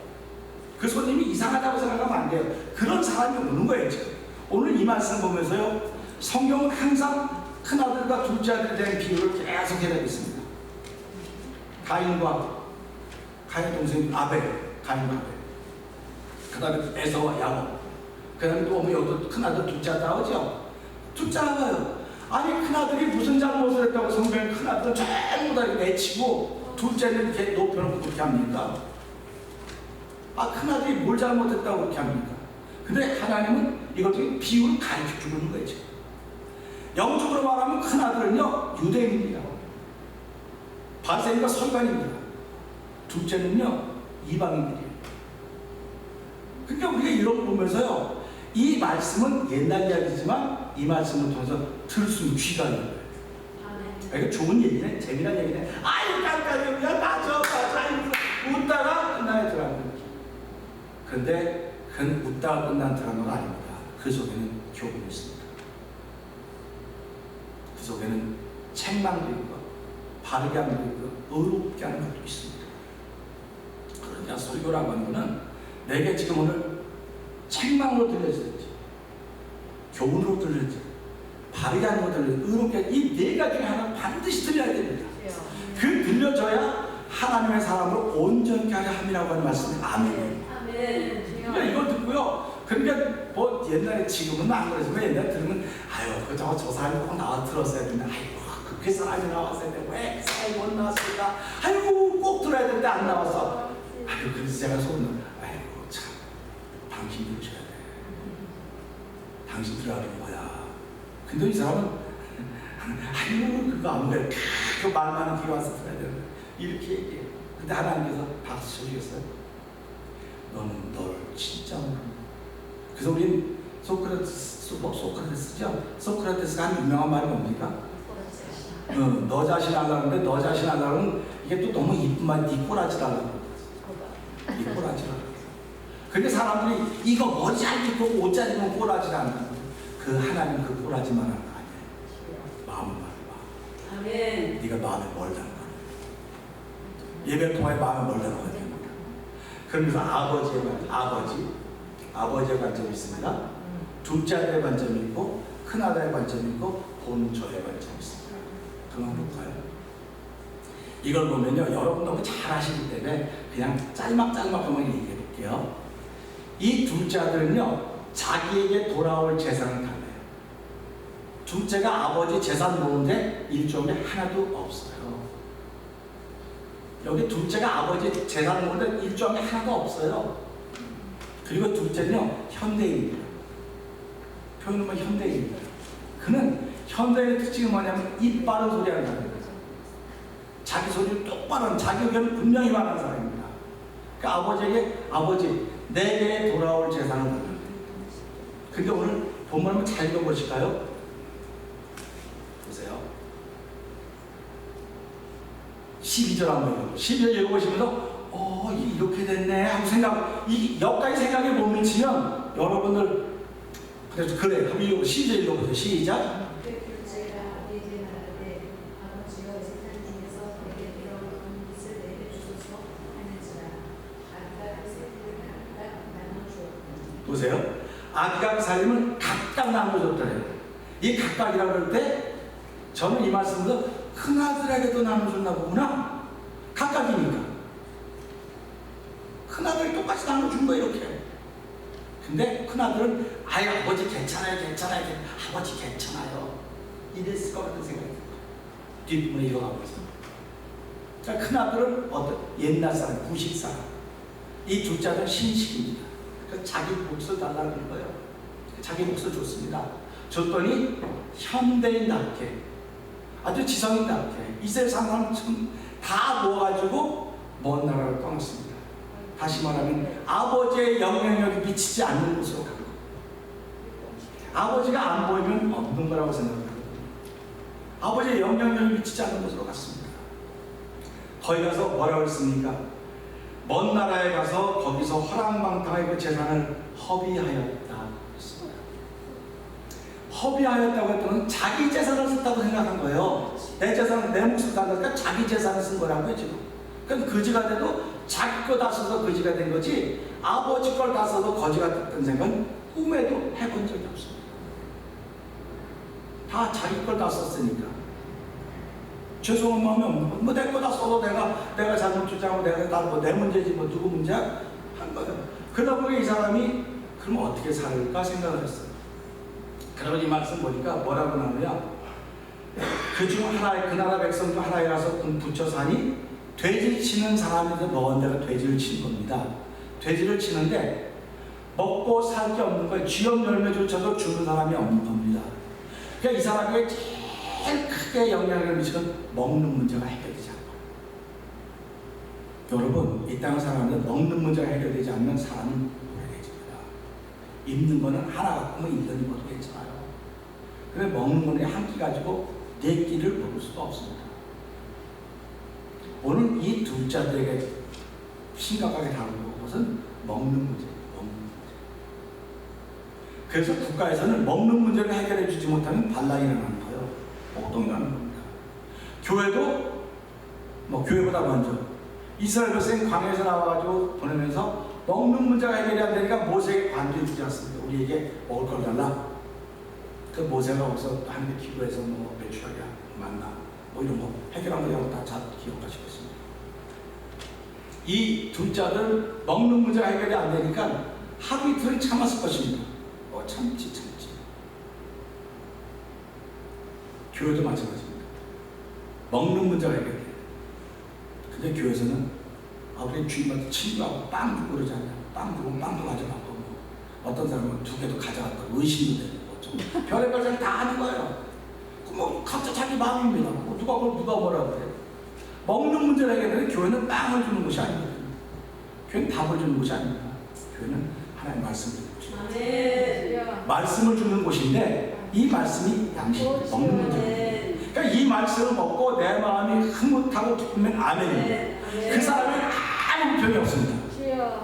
그 손님이 이상하다고 생각하면 안 돼요. 그런 사람이 오는 거예요, 지금. 오늘 이 말씀 보면서요, 성경은 항상 큰아들과 둘째 아들에 대한 비유를 계속 해내고 있습니다. 가인 동생 아벨, 가인과 아벨. 그 다음에 에서와 야곱. 그 다음에 또 여기도 큰아들, 둘째 아들 나오죠? 둘째 나와요. 아니, 큰아들이 무슨 잘못을 했다고 성경에 큰아들은 전부 다 내치고 둘째는 이렇게 높여놓고 그렇게 합니까? 아, 큰아들이 뭘 잘못했다고 그렇게 합니까? 근데 하나님은 이것을 비유를 가르쳐 주는 거예요. 영적으로 말하면 큰아들은요, 유대인입니다. 바리새인과 서기관입니다. 둘째는요, 이방인들이에요. 그러니까 우리가 이런 거 보면서요, 이 말씀은 옛날 이야기지만 이 말씀을 통해서 들을 수 있는 귀가 있는 거예요. 이거 좋은 얘기네, 재미난 얘기네. 아유, 깜깜이야, 맞아. 아유, 웃다가 끝나야 드라마. 그런데 그건 웃다가 끝난 드라마가 아닙니다. 그 속에는 교훈이 있습니다. 그 속에는 책망도 있고, 바르게 하는 것도 있고, 의롭게 하는 것도 있습니다. 그러니까 설교라고 하는 것은 내게 지금 오늘 책망으로 들려지든지, 교훈으로 들려지든지, 바르게 하는 것 들려지든지, 의롭게, 이 네 가지 중에 하나는 반드시 들려야 됩니다. 그 들려져야 하나님의 사람을 온전케 하려 함이라고 하는 말씀이 아멘. 그러니까 이걸 듣고요. 그러니까 뭐 옛날에 지금은 안 그러지만 옛날에 들으면 아유, 저 사람이 꼭 나와 들었어야 되는데, 아이고, 그 사람이 나왔어야 되는데 왜 그 사람이 못 나왔을까? 아이고, 꼭 들어야 되는데 안 나와서. 아이고, 그래서 제가 속는, 아이고, 참, 당신 들으셔야 돼. 당신 들어가는 거야. 근데 이 사람은 아이고, 그거 안 돼. 그 말 많은 뒤에 와서 들어야 돼. 이렇게 얘기해요. 근데 하나님께서 박수 쳐주겠어요? 너는 널 진짜 모르는. 그래서 우린 소크라테스죠? 소크라테스가 한 유명한 말이 뭡니까? 너 자신 알라는데 너 자신 알라는 이게 또 너무 이쁜 말, 니 꼬라지 달라고. 니 꼬라지 달라고. 근데 사람들이 이거 머리 잘 입고 옷 잘 입으면 꼬라지 않는다고. 그 하나님 그 꼬라지만 하는 거 아니에요. 마음을 말해봐. 아멘. 네가 마음에 멀다는 거야. 예배 통화에 마음에 멀다는 거야. 그러면서 아버지의 관점이 있습니다. 둘째 아들의 관점이 있고, 큰 아들의 관점이 있고, 본처의 관점이 있습니다. 그만 볼까요? 이걸 보면요, 여러분 너무 잘 아시기 때문에 그냥 짤막짤막하게 얘기해 볼게요. 이 둘째 아들은요, 자기에게 돌아올 재산을 달래요. 둘째가 아버지 재산 모으는데 일종의 하나도 없어요. 여기 둘째가 아버지 재산 모으는데 일종의 하나도 없어요. 그리고 둘째는요, 현대인입니다. 표현은 뭐 현대인입니다. 그는 현대인의 특징이 뭐냐면 입 바른 소리 하는 사람입니다. 자기 소리를 똑바로 하는, 자기 의견을 분명히 말하는 사람입니다. 그러니까 아버지에게 아버지 내게 돌아올 재산을 받는다. 근데 오늘 본문 한번 잘 읽어보실까요? 보세요. 12절 한번 12절 읽어보시면서 이렇게 됐네 하고 여기까지 생각에 못 미치면 여러분들 그래서 그래 한번 12절 읽어보세요. 시작. 둘째가 이제 말하되 아버지여 세상 중에서 내게 돌아오는 것을 내게 주소서 하는지라 각각 세트를 각각 나눠주었다. 보세요. 아기가 살림을 각각 나눠줬더래요. 이 각각이라고 그럴 때 저는 이 말씀으로 큰아들에게도 나눠줬나 보구나. 각각이니까 큰아들이 똑같이 나눠준 거예요. 이렇게. 근데 큰아들은 아버지 괜찮아요. 아버지 괜찮아요. 이랬을 것 같은 생각이 들어요. 뒷부분에 이어가고 있어요. 자, 큰아들은 옛날 사람, 구식 사람. 이 둘째 아들은 신식입니다. 그러니까 자기 몫을 달라는 거예요. 자기 몫을 줬습니다. 줬더니 현대인답게 아주 지성인답게 이스라엘 사람 다 모아가지고 먼 나라를 떠났습니다. 다시 말하면 아버지의 영향력이 미치지 않는 곳으로 간 거예요. 아버지가 안 보이면 없는 거라고 생각합니다. 아버지의 영향력이 미치지 않는 곳으로 갔습니다. 거기 가서 뭐라고 했습니까? 먼 나라에 가서 거기서 허랑방탕하게 그 재산을 허비하였다 했습니다. 허비하였다고 했더니 자기 재산을 썼다고 생각한 거예요. 내 재산은 내 몫을 달라니까 자기 재산을 쓴 거라고요 지금. 그럼 거지가 돼도 자기 거 다 써서 거지가 된 거지 아버지 걸 다 써도 거지가 됐던 생각은 꿈에도 해본 적이 없습니다. 다 자기 걸 다 썼으니까 죄송한 마음이 없는 거예요. 뭐 내 거 다 써도 내가 잘못 주장하고 내가 다 뭐 내 문제지 뭐 누구 문제야? 한 거예요. 그러다 보니 이 사람이 그럼 어떻게 살을까 생각을 했어요. 그러고 이 말씀 보니까 뭐라고 나오냐? 그중 하나에 그 나라 백성 중 하나에 가서 붙여 사니 돼지 치는 사람인데 먹은 데가 돼지를 치는 겁니다. 돼지를 치는데 먹고 살 게 없는 거예요. 쥐염 열매조차도 주는 사람이 없는 겁니다. 그러니까 이 사람에게 제일 크게 영향을 미치는 먹는 문제가 해결되지 않아요. 여러분, 이 땅을 살아가는데 먹는 문제가 해결되지 않는 사람은 오래되집니다. 입는 거는 하나 갖고 뭐 1년 입어도 괜찮아요. 그런데 먹는 거는 한 끼 가지고 4끼를 먹을 수가 없습니다. 오늘 이 둘째들에게 심각하게 다루는 것은 먹는 문제예요. 먹는 문제. 그래서 국가에서는 먹는 문제를 해결해 주지 못하면 반란이 일어나는 거예요. 폭동이 나는 겁니다. 교회도 교회보다 먼저 이스라엘 백성이 광야에서 나와가지고 보내면서 먹는 문제가 해결이 안 되니까 모세에게 관두어 주지 않습니다. 우리에게 먹을 걸 달라. 그 모세가 없어 하나님의 기도해서 매출하게 만나 이런 거 해결한 거라고 다 잘 기억하시겠습니다. 이 둘째들 먹는 문제가 해결이 안 되니까 하루 이틀은 참았을 것입니다. 참지. 교회도 마찬가지입니다. 먹는 문제가 해결돼요. 근데 교회에서는 우리 주님한테 친구하고 빵 주고 그러지 않냐. 빵 주고 빵도 가져가고 어떤 사람은 2개도 가져갔다고 의심도 되고 별의별 생각 다 하는 거예요. 각자 자기 마음입니다. 누가 뭐라고 그래요. 먹는 문제를 해결되는 교회는 빵을 주는 것이 아닙니다. 교회는 답을 주는 것이 아닙니다. 교회는 하나님의 말씀을 주는 곳입니다. 말씀을 주는 곳인데 이 말씀이 양식입니다. 먹는 문제입니다. 그러니까 이 말씀을 먹고 내 마음이 흐뭇하고 기쁘면 아멘입니다. 그 사람은 아무 병이 없습니다.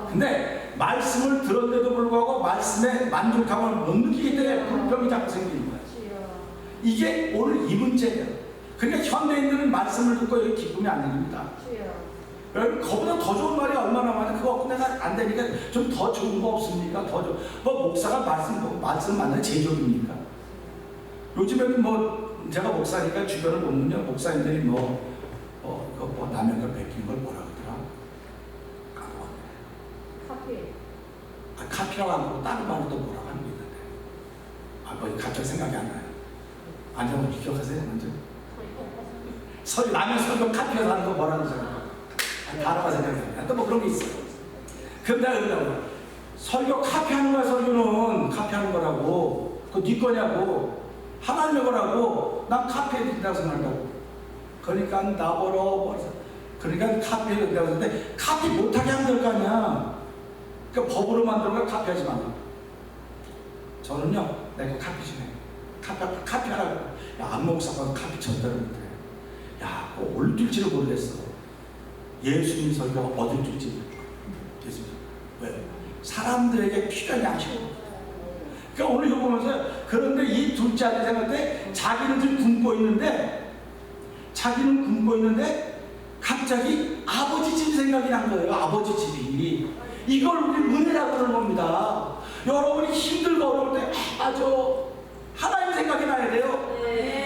근데 말씀을 들었는데도 불구하고 말씀에 만족함을 못 느끼기 때문에 불평이 자꾸 생기는 거예요. 이게 오늘 이 문제예요. 그러니까 현대인들은 말씀을 듣고 여기 기쁨이 안 됩니다. 여러분, 그거보다 더 좋은 말이 얼마나 많아. 그거 갖고 내가 안 되니까 좀 더 좋은 거 없습니까? 더 좋은. 목사가 말씀 만나는 제조입니까? 요즘에는 제가 목사니까 주변을 보면요. 목사님들이 라면을 베낀 걸 뭐라 그러더라? 까먹었네. 카피라고 안 하고 다른 말로 또 뭐라고 하는 게 있는데. 갑자기 생각이 안 나요. 아니요, 기억하세요, 먼저. 라면 설교 카피해서 하는 거 뭐라고 하잖아요. 단어가 생각나요. 또 뭐 그런 게 있어요. 그럼 내가 그런다고. 설교 카피하는 거야, 설교는. 카피하는 거라고. 그거 네 거냐고. 하나님의 거라고. 난 카피해도 된다고 생각한다고. 그러니까 나보러. 그러니까 카피해도 된다고 생각하는데, 카피 못하게 하면 될 거 아니야. 그러니까 법으로 만드는 걸 카피하지 마. 저는요, 내가 카피 좀 해. 카피하라고. 야, 안목사가 카피 전달을 못해. 야, 어디 줄지를 모르겠어. 예수님 설교가 어디 줄지 모르겠어. 왜? 사람들에게 필요한 양식을. 그러니까 오늘 이거 보면서, 그런데 이 둘째 아들 생각할 때 자기는 지금 굶고 있는데 갑자기 아버지 집 생각이 난 거예요. 아버지 집이. 이걸 우리 은혜라고 그러는 겁니다. 여러분이 힘들고 어려울 때 맞아, 하나님 생각이 나야 돼요.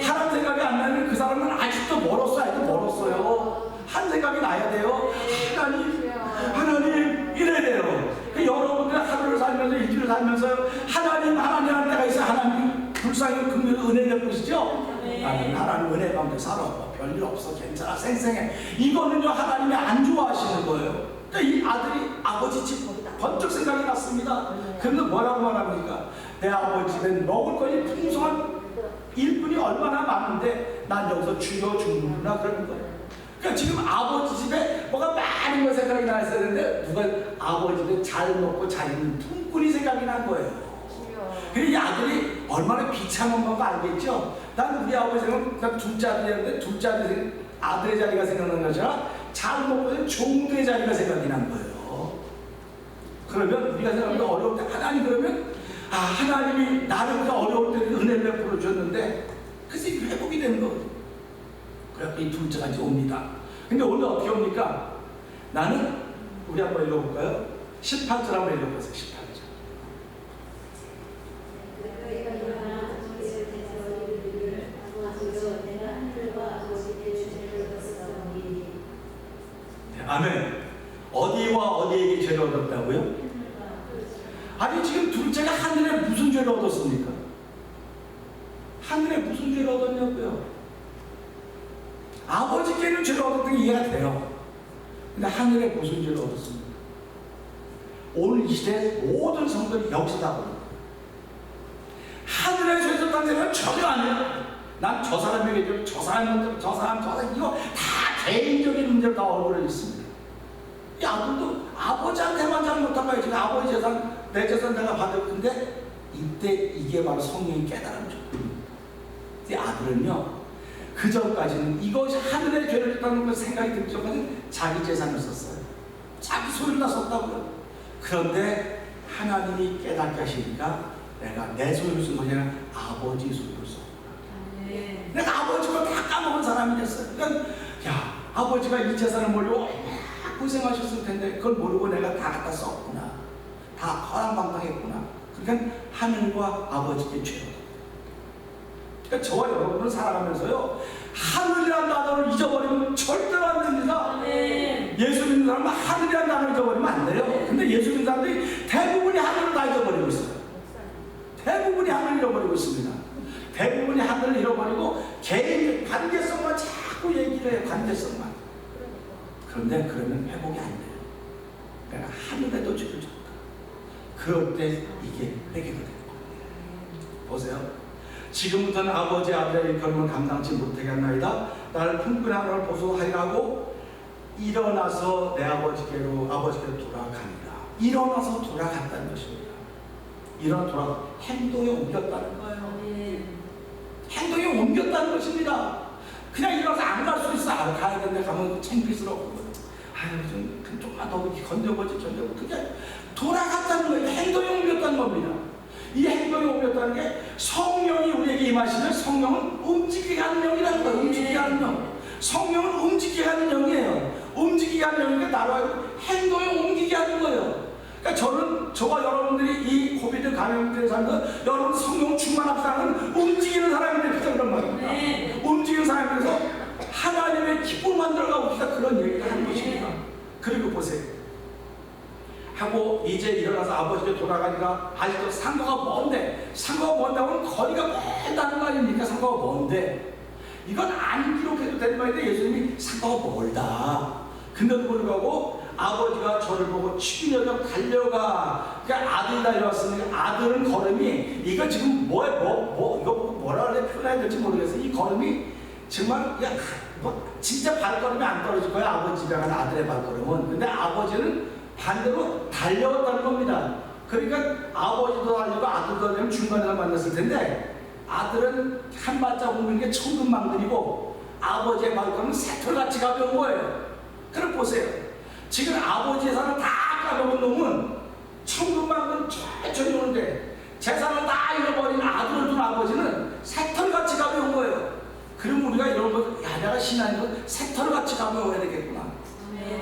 하나님 생각이 안 나면 그 사람은 아직도 멀었어요. 한 생각이 나야 돼요. 하나님 이래야 돼요. 여러분들 하루를 살면서 일주일을 살면서요, 하나님 할 때가 있어요. 하나님 불쌍히 금요일 은혜 베푸시죠. 나는 하나님 은혜 가운데 살아. 별일 없어. 괜찮아. 생생해. 이거는요, 하나님이 안 좋아하시는 거예요. 그러니까 이 아들이 아버지 집 번쩍 생각이 났습니다. 그런데 뭐라고 말합니까? 내 아버지 집엔 먹을 것이 풍성한 일꾼이 얼마나 많은데 난 여기서 죽여 죽는구나 그러는 거예요. 그러니까 지금 아버지 집에 뭐가 많은 거 생각이 나있어야 되는데 누가 아버지 집에 잘 먹고 잘 있는 품꾼이 생각이 난 거예요. 그래서 이 아들이 얼마나 비참한 건가 알겠죠? 난 우리 아버지는 난 둘째 아들이었는데 둘째 아들의 자리가 생각난 거죠. 잘 먹고 있는 종들의 자리가 생각이 난 거예요. 그러면 우리가 생각하면 어려울 때 하나님 그러면 하나님이 나를 어려울 때 은혜를 베풀어 줬는데 그래서 회복이 되는 거거든요. 그래서 이 둘째가 이제 옵니다. 근데 오늘 어떻게 옵니까? 나는 우리 한번 읽어볼까요? 18절 한번 읽어보세요. 18절. 아멘. 어디와 어디에게 죄를 얻었다고요? 아니 지금 둘째가 하늘에 무슨 죄를 얻었습니까? 하늘에 무슨 죄를 얻었냐고요? 아버지께는 죄를 얻었던 게 이해가 돼요. 근데 하늘에 무슨 죄를 얻었습니까? 오늘 이 시대의 모든 성도들이 여기서 다 보는 거예요. 하늘에 죄 졌다는 생각은 전혀 아니에요. 난 저 사람에게 저 사람 이거 다 개인적인 문제로 다 얼굴에 있습니다. 이 아들도 아버지한테만 잘못한 거예요. 지금 아버지 재산, 내 재산 내가 받을 건데 이때 이게 바로 성령이 깨달음죠. 이 아들은요, 그 전까지는 이것이 하늘의 죄를 졌다는 걸 생각이 들기 전까지는 자기 재산을 썼어요. 자기 소유를 다 썼다고요. 그런데 하나님이 깨닫게 하시니까 내가 내 소유를 쓴 것이 아니라 아버지 소유를 썼구나. 내가 아버지 걸 다 까먹은 사람이 됐어요. 그러니까 야, 아버지가 이 재산을 몰고 고생하셨을 텐데 그걸 모르고 내가 다 갖다 썼구나. 다 허랑방탕했구나. 그러니까 하늘과 아버지께 죄를. 그러니까 저와 여러분은 살아가면서요, 하늘이라는 단어를 잊어버리면 절대로 안 됩니다. 예수 믿는 사람은 하늘이라는 단어를 잊어버리면 안 돼요. 근데 예수 믿는 사람들이 대부분이 하늘을 다 잊어버리고 있어요. 대부분이 하늘을 잃어버리고 있습니다. 대부분이 하늘을 잃어버리고 개인 관계성만 자꾸 얘기를 해요. 관계성만. 그런데 그러면 회복이 안 돼요. 그러니까 하늘에도 죄를 졌다. 그럴 때 이게 회개가 돼요. 보세요. 지금부터는 아버지 아들의 일컬음을 감당치 못하게 하나이다. 나를 품꾼 하나를 보소하리라고 일어나서 내 아버지께로 돌아갑니다. 일어나서 돌아갔다는 것입니다. 행동에 옮겼다는 거예요. 행동에 옮겼다는 것입니다. 그냥 일어나서 안 갈 수 있어. 가야 되는데 가면 창피스럽고 좀만 더 건져보지. 그게 돌아갔다는 거예요. 행동에 옮겼다는 겁니다. 이 행동에 옮겼다는 게 성령이 우리에게 임하시면 성령은 움직이게 하는 영이라는 거예요. 움직이게 하는 영. 성령은 움직이게 하는 영이에요. 움직이게 하는 영이니까 나로 행동에 옮기게 하는 거예요. 그러니까 저와 여러분들이 이 코비드 감염된 사람들, 여러분 성령 충만합사는 움직이는 사람이 되겠다 그런 말입니다. 움직이는 사람이 돼서 하나님의 기쁨을 만들어가고 싶다 그런 얘기를 하는 것입니다. 그리고 보세요. 하고 이제 일어나서 아버지께 돌아가니까 아직도 상거가 먼데 하면 거리가 멀다는 거 아닙니까? 상거가 상도가 먼데 이건 안 기록해도 되는 말인데 예수님이 상도가 멀다. 근데도 불구하고 아버지가 저를 보고 치기려고 달려가. 그러니까 아들이 달려왔으니까 아들은 걸음이 이거 지금 이거 뭐라 그래 표현해야 될지 모르겠어요. 이 걸음이 정말 진짜 발걸음이 안 떨어질 거예요. 아버지 집에 간 아들의 발걸음은. 근데 아버지는 반대로 달려왔다는 겁니다. 그러니까 아버지도 달리고 아들도 달리면 중간에서 만났을 텐데 아들은 한 발자국 묻는 게 천근만근이고 아버지의 발걸음은 새털같이 가벼운 거예요. 그럼 보세요. 지금 아버지의 산을 다 까먹은 놈은 천근만근 천천히 오는데 재산을 다 잃어버린 아들을 둔 아버지는 새털같이 가벼운 거예요. 그럼 우리가 이런 거, 내가 신앙인 건 새털같이 가벼워야 되겠구나.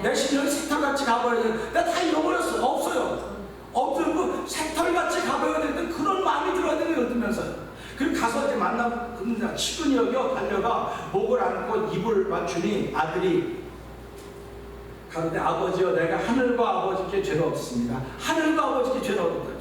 내 신앙이 새털같이 가벼워야 되겠구나. 내가 다 잃어버렸어. 없어요. 없어요. 새털같이 가벼워야 되는데 그런 마음이 들어야 되는 걸 들면서요. 그리고 가서 이제 만나면 치근히 여겨 달려가 목을 안고 입을 맞추니 아들이 가는데 아버지여 내가 하늘과 아버지께 죄가 없습니다. 하늘과 아버지께 죄가 없다.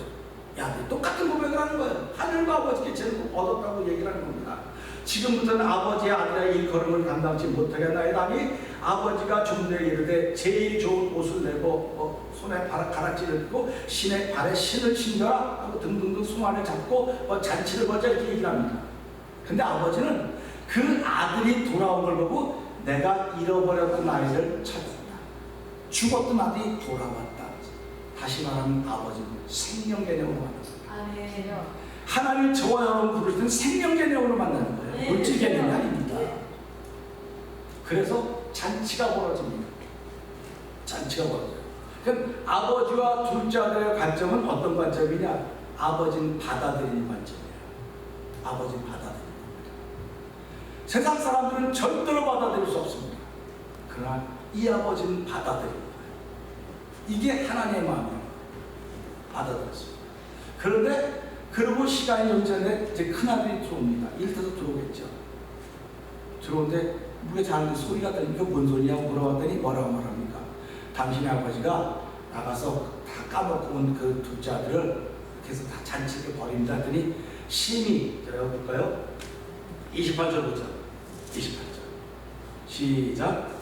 야, 똑같은 고백을 하는 거예요. 하늘과 아버지께 죄를 얻었다고 얘기를 하는 겁니다. 지금부터는 아버지의 아들의 이 걸음을 감당치 못하겠나이다니 아버지가 좀 전에 이르되 제일 좋은 옷을 내고 손에 가락지를 입고 신의 발에 신을 신겨라 하고 등등등 송아를 잡고 잔치를 벌자 이렇게 얘기를 합니다. 근데 아버지는 그 아들이 돌아온 걸 보고 내가 잃어버렸던 아이를 찾았다. 죽었던 아들이 돌아왔다. 다시 말하면 아버지는 생명 개념으로 만났습니다. 하나님이 저와 여러분 부르시는 생명 개념으로 만나는 거예요. 물질 개념이 아닙니다. 그래서 잔치가 벌어집니다. 잔치가 벌어져요. 그럼 아버지와 둘째 아들의 관점은 어떤 관점이냐? 아버지는 받아들이는 관점이에요. 아버지는 받아들이는 겁니다. 세상 사람들은 절대로 받아들일 수 없습니다. 그러나 이 아버지는 받아들이는 거예요. 이게 하나님의 마음이에요. 받아들였습니다. 그런데 그러고 시간이 좀 전에 이제 큰아들이 들어옵니다. 일터에서 들어오겠죠. 들어오는데 무게 작은 소리가 들리니까 뭔 소리냐고 물어봤더니 뭐라고 말합니까? 당신의 아버지가 나가서 다 까먹고 온 그 둘째 아들을 이렇게 해서 다 잔치를 벌입니다. 했더니 심히 제가 볼까요? 28절 보자. 28절 시작.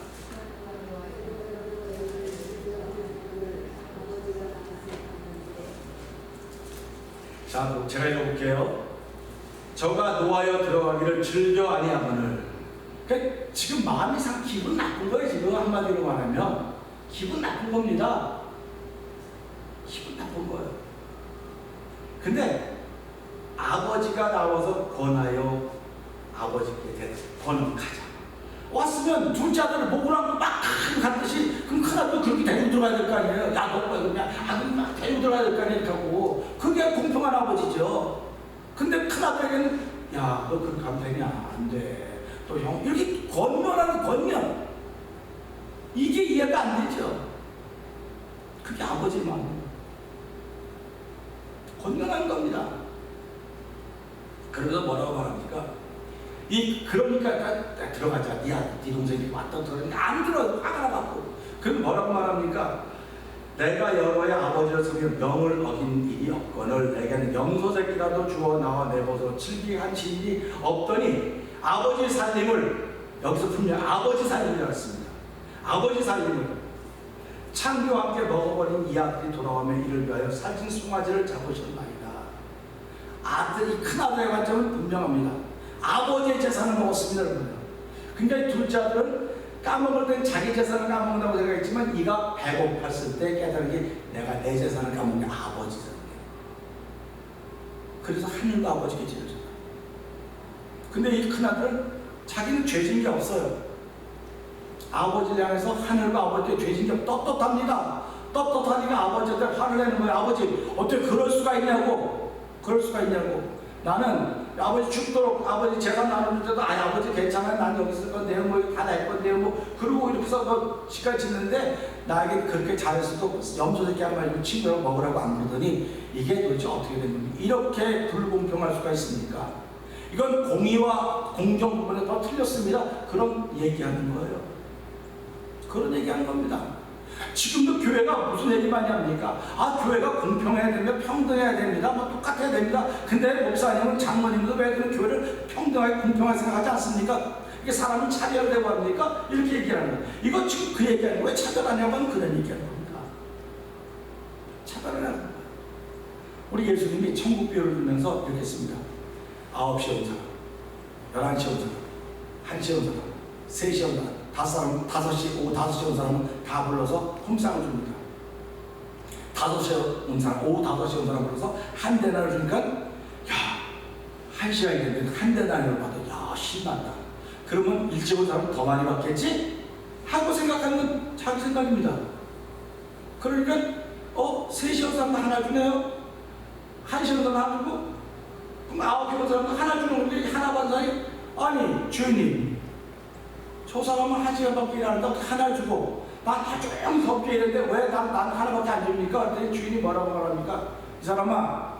자, 제가 읽어볼게요. 저가 노하여 들어가기를 즐겨 아니하거늘. 그러니까 지금 마음이 상 기분 나쁜 거예요. 지금 한마디로 말하면 기분 나쁜 겁니다. 기분 나쁜 거예요. 근데 아버지가 나와서 권하여 아버지께 권하자. 왔으면 둘째 아들을 목을 안고 막 갔듯이 그럼 큰아들도 그렇게 데리고 들어가야 될 거 아니에요. 야, 너 뭐야 그냥 아들 막 데리고 들어가야 될 거 아니에요. 이렇게 하고 그게 공평한 아버지죠. 근데 큰아들에게는 야, 너 그렇게 가면 되냐? 안 돼. 또 형 이렇게 권면하는 권면 이게 이해가 안 되죠. 그게 아버지의 마음이에요. 권면하는 겁니다. 그러면서 뭐라고 말합니까? 그러니까 들어가자. 네 동생이 왔다 들어가니까 안 들어가고 화가 나갖고. 그럼 뭐라고 말합니까? 내가 여러의 아버지를 섬기며 명을 어긴 일이 없거늘 내게는 염소새끼라도 주어 나와 내버려 즐기한 일이 없더니 아버지 살림을 여기서 분명 아버지 살림이라고 했습니다. 아버지 살림을 창기와 함께 먹어버린 이 아들이 돌아오며 이를 위하여 살찐 송아지를 잡으셨나이다. 아들이 큰아들의 관점은 분명합니다. 아버지의 재산을 먹었습니다. 그러니까 둘째 아들은 까먹을 땐 자기 재산을 까먹는다고 생각했지만 이가 배고팠을 때 깨달은 내가 내 재산을 까먹는 아버지 재산이에요. 그래서 하늘과 아버지께 죄를 졌다. 근데 이 큰아들은 자기는 죄진 게 없어요. 아버지를 향해서 하늘과 아버지께 죄진 게 떳떳합니다. 떳떳하니까 아버지한테 화를 내는 거예요. 아버지 어떻게 그럴 수가 있냐고. 그럴 수가 있냐고. 나는 아버지 죽도록 아버지 재산 나눌 때도 아버지 괜찮아 난 여기 있을 건데요 뭐 다 낼 건데요 뭐 그러고 이렇게 해서 너 집까지 짓는데 나에게 그렇게 잘했어도 염소새끼 한 마리 친구랑 먹으라고 안 그러더니 이게 도대체 어떻게 된 겁니까? 이렇게 불공평할 수가 있습니까? 이건 공의와 공정 부분에 더 틀렸습니다. 그런 얘기하는 거예요. 그런 얘기하는 겁니다. 지금도 교회가 무슨 얘기 많이 합니까? 교회가 공평해야 됩니다. 평등해야 됩니다. 뭐 똑같아야 됩니다. 근데 목사님은 장모님도 왜 그런 교회를 평등하게 공평하게 생각하지 않습니까? 이게 사람이 차별되고 합니까? 이렇게 얘기하는 거예요. 이거 지금 그 얘기하는 거예요. 차별하냐고 하면 그런 얘기하는 겁니다. 차별하냐고. 우리 예수님이 천국 비유를 들면서 이렇게 했습니다. 9시에 온 사람, 11시에 온 사람, 1시에 온 사람, 3시에 온 사람, 5시, 오후 5시에 온 사람은 다 불러서 품삯을 줍니다. 5시에 온 사람, 오후 5시에 온 사람 불러서 한 데나를 주니까, 야, 1시간이 됐는데 한 데나를 받아. 야, 신난다. 그러면 일찍 온 사람은 더 많이 받겠지? 하고 생각하는 건 자기 생각입니다. 그러니까, 3시에 온 사람도 하나 주네요? 1시에 온 사람 하나 주고, 그럼 9시에 온 사람도 하나 주는 건데, 하나 받은 사람이, 아니, 주인님, 저 사람은 1시간밖에 일하는데 하나 주고 난 아주 덥게 일했는데 왜 난 하나밖에 안 줍니까? 그랬더니 주인이 뭐라고 말합니까? 이 사람아,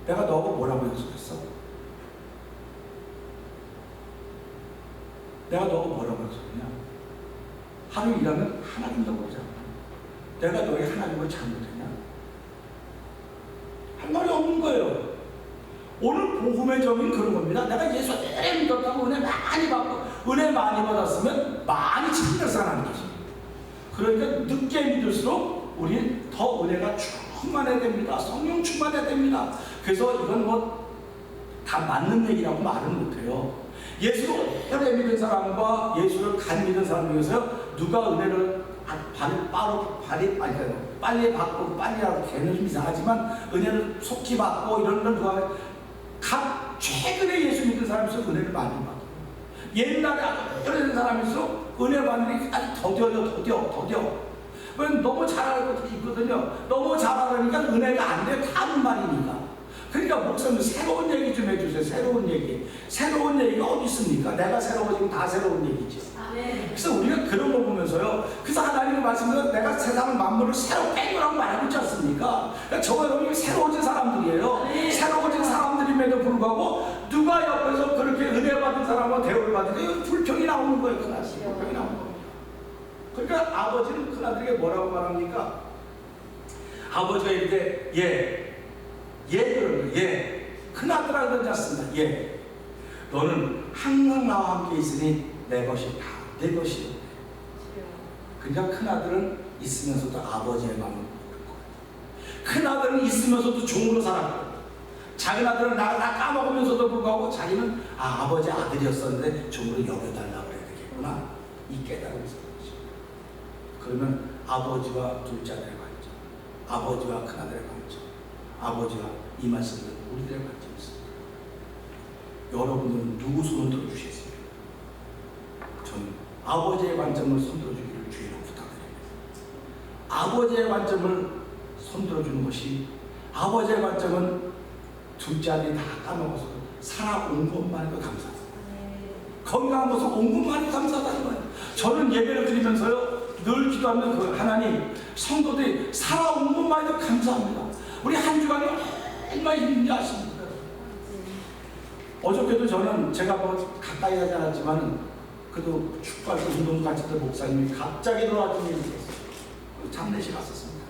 내가 너하고 뭐라고 약속했어? 내가 너하고 뭐라고 약속했냐? 하루 일하면 하나 준다고 그러잖아. 내가 너에게 하나 준 걸 잘못했냐? 할 말이 없는 거예요. 오늘 복음의 점은 그런 겁니다. 내가 예수 오래 믿었다고 은혜 많이 받고 은혜 많이 받았으면 많이 지키면서 하는 거죠. 그러니까 늦게 믿을수록 우리는 더 은혜가 충만해야 됩니다. 성령 충만해야 됩니다. 그래서 이건 뭐 다 맞는 얘기라고 말은 못해요. 예수를 오래 믿은 사람과 예수를 간 믿은 사람 중에서 누가 은혜를 빨리 받고 빨리라고 걔는 좀 이상하지만 은혜를 속히 받고 이런 걸 누가 각 최근에 예수 믿은 사람에서 은혜를 많이 받아요. 옛날에 오래된 사람일수록 은혜 받는 게 아주 더뎌. 왜 너무 잘 알고 있거든요. 너무 잘 알으니까 은혜가 안 돼요. 다른 말이니까. 그러니까 목사님 새로운 얘기 좀 해주세요. 새로운 얘기가 어디 있습니까? 내가 새로워지고 다 새로운 얘기지. 그래서 우리가 그런 거 보면서요. 그래서 하나님의 말씀은 내가 세상을 만물을 새로 빼주라고 말하고 있지 않습니까? 그러니까 저와 여러분이 새로워진 사람들이에요. 새로워진 사람들임에도 불구하고 누가 옆에서 그렇게 은혜 받은 사람과 대우를 받으니까 불평이 나오는 거예요. 불평이 나오는 거예요. 그러니까 아버지는 큰아들에게 뭐라고 말합니까? 아버지가 이렇게 그러는 거예요. 큰아들아 그러지 않습니다. 너는 항상 나와 함께 있으니 내 것이 다 내 것이요. 그러니까 큰아들은 있으면서도 아버지의 마음을 모를 거예요. 큰아들은 있으면서도 종으로 살았고 작은 아들은 나 까먹으면서도 불구하고 자기는 아버지 아들이었었는데 종으로 여겨달라고 해야 되겠구나. 이 깨달음이 있어요. 그러면 아버지와 둘째 아들의 관점, 아버지와 큰아들의 관점, 아버지와 이 말씀은 우리들의 관점이 있습니다. 여러분들은 누구 손을 들어주시겠습니까? 저는 아버지의 관점을 손들어주기를 주의로 부탁드립니다. 아버지의 관점을 손들어주는 것이, 아버지의 관점은 둘째 아들이 다 까먹어서 살아온 것만으로도 감사하다. 건강한 모습 온 것만으로도 감사하다는 거예요. 저는 예배를 드리면서요 늘 기도하면 그 하나님, 성도들이 살아온 것만으로도 감사합니다. 우리 한 주간이 얼마나 힘든지 아십니까? 어저께도 저는 제가 뭐 가까이 하지 않았지만 그래도 축구할 때 운동 같이 때 목사님이 갑자기 돌아왔더니 장례식 갔었습니다.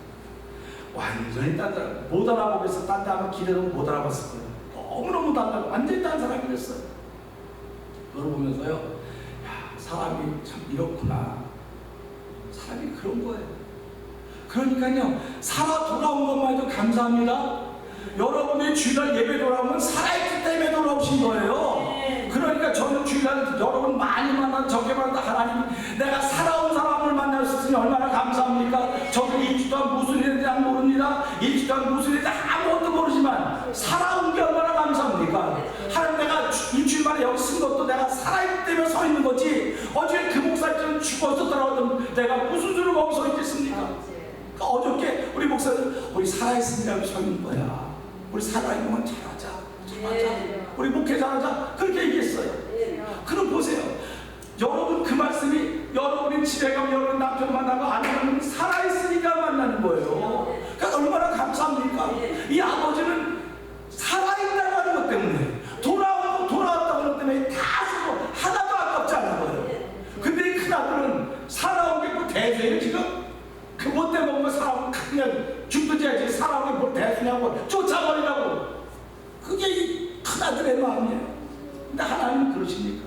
완전히 딴 사람, 못 알아보겠어. 딴 데 하면 길에도 못 알아봤을 거예요. 너무너무 달라고 완전히 딴 사람이 됐어요. 그걸 보면서요, 야, 사람이 참 이렇구나. 사람이 그런 거예요. 그러니까요, 살아 돌아온 것만 해도 감사합니다. 여러분의 주일날 예배 돌아오면 살아있기 때문에 돌아오신 거예요. 그러니까 저는 주일날 여러분 많이 만나 적게 만나 하나님, 내가 살아온 사람을 만날 수 있으니 얼마나 감사합니까? 저도 일주 동안 무슨 일인지 모릅니다. 일주 동안 무슨 일인지 아무것도 모르지만 살아온 게 얼마나 감사합니까? 하나님, 내가 일주일 만에 여기 쓴 것도 내가 살아있기 때문에 서 있는 거지, 어제 그 목사님 죽어서 돌아오던 내가 무슨 수로 거기 서 있겠습니까? 그러니까 어저께 우리 목사님, 우리 살아있으니까 서 있는 거야. 우리 살아있는 건 잘하자. 우리 목회 잘하자. 그렇게 얘기했어요. 그럼 보세요. 여러분 그 말씀이 여러분이 집에 가면 여러분 남편 만나고 아내는 살아있으니까 만나는 거예요. 그러니까 얼마나 감사합니까? 이 아버지는 살아있다고 하는 것 때문에, 돌아왔다고 하는 것 때문에 다 쓰고 하나도 아깝지 않은 거예요. 근데 이 큰아들은 살아온 게 뭐 대세예요 지금? 그것 그냥 죽든지 사람을 뭘 대수냐고 쫓아버리라고. 그게 이 큰아들의 마음이에요. 근데 하나님은 그러십니까?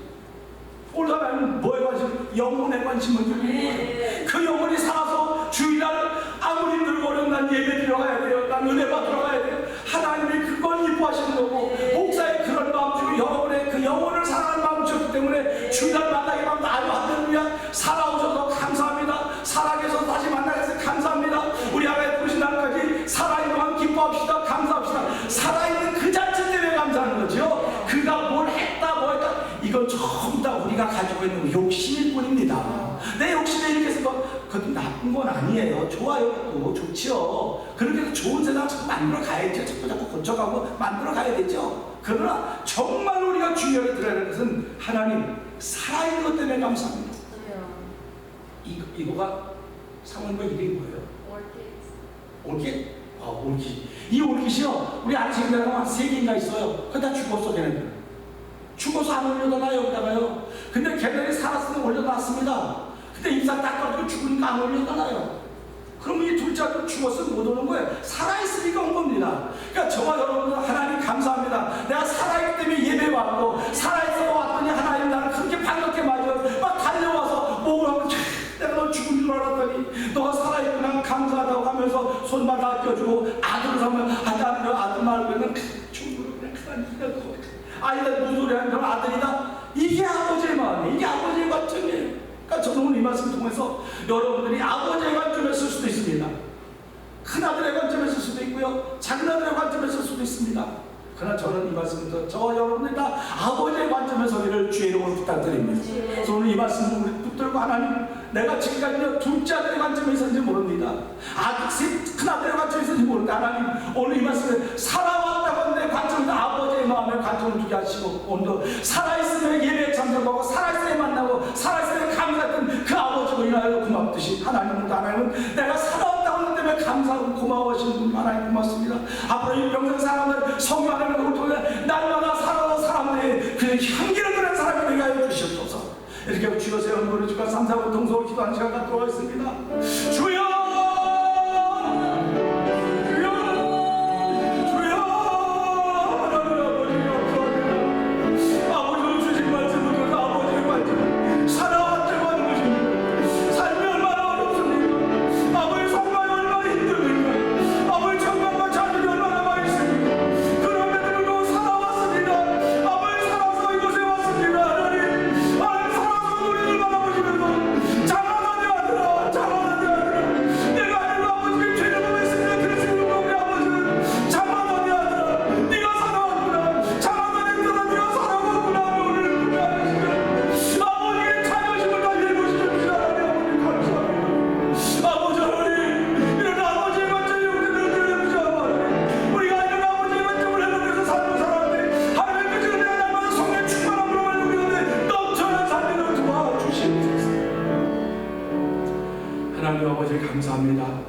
오늘 하나님은 뭐에 관심? 영혼에 관심을 두는 거예요. 그 영혼이 살아서 주일날 아무리 늙어도 난 예배 들어가야 돼요. 난 은혜 받으러 가야 돼요. 하나님이 그걸 기뻐하시는 거고, 목사의 그런 마음 중에 여러분의 그 영혼을 사랑하는 마음을 주셨기 때문에 주일날 만나게 하면 아주 할렐루야, 살아오셔서 감사합니다. 살아계셔서 다시 만나게 해서 감사합니다. 우리 하나님 부르신 날까지 살아있는 동안 기뻐합시다. 감사합시다. 살아있는 그 자체 때문에 감사하는 거죠. 그가 뭘 했다 뭐 했다 이건 전부 다 우리가 가지고 있는 욕심일 뿐입니다. 내 욕심에 이렇게 해서 그것도 나쁜 건 아니에요. 좋아요. 또 좋지요. 그렇게 해서 좋은 세상 자꾸 만들어 가야죠. 자꾸 고쳐가고 만들어 가야 되죠. 그러나 정말 우리가 중요하게 들어야 하는 것은 하나님 살아있는 것 때문에 감사합니다. 이거가 상원과 이름이 뭐예요? 올깃? 올깃. 이 올깃이요, 우리 아르신대가 한 3개인가 있어요. 그거 다 죽었어, 걔네들. 죽어서 안 올려다놔요, 여기다가요. 근데 걔네들이 살았으면 올려놨습니다. 근데 임사 딱 가지고 죽으니까 안 올려다놔요. 그러면 이 둘째 아들 죽었으면 못 오는 거예요. 살아있으니까 온 겁니다. 그러니까 저와 여러분들 하나님 감사합니다. 내가 살아있기 때문에 예배 왔고, 살아있어 왔더니 하나님 나를 그렇게 반갑게 맞아요. 막 달려와서 목을 하고 내가 너 죽은 줄 알았더니 너가 살아있구나 감사하다고 하면서 손만 다 껴주고, 아들을 하면 아들 말고는 충분히 그냥 그냥 아니다 무슨 소리 하는 건 아들이다. 이게 아버지의 마음이에요. 이게 아버지의 관점이에요. 그러니까 저는 오늘 이 말씀 통해서 여러분들이 아버지의 관점에 쓸 수도 있습니다. 큰아들의 관점에 쓸 수도 있고요, 작은아들의 관점에 쓸 수도 있습니다. 그러나 저는 이 말씀부터 저와 여러분들이 다 아버지의 관점에 서기를 주의 이름으로 부탁드립니다. 그래서 오늘 이 말씀을 우리 붙들고 하나님, 내가 지금까지 둘째 아들의 관점에 있었는지 모릅니다. 큰아들의 관점에 있었는지 모르는데 하나님 오늘 이 말씀에 살아왔다고 하는데 관점은 아버지의 마음에 관점을 두게 하시고, 오늘도 살아있으면 예배에 참석하고 살아있으면 만나고 살아있으면 감사했던 그 아버지로 인하여 고맙듯이 하나님은 내가 살아왔다고 하는 때문에 감사하고 고마워하시는 분 하나님 고맙습니다. 앞으로 이 영생 사람들 성령 하나님을 통해 날마다 살아온 사람들의 그 향기를 그런 사람이 되게 하여 주시옵소서. 이렇게 주여 세 얼굴을 주가 3, 4분 동서로 기도하는 시간 갖도록 하겠습니다. 주여! 하나님 아버지 감사합니다.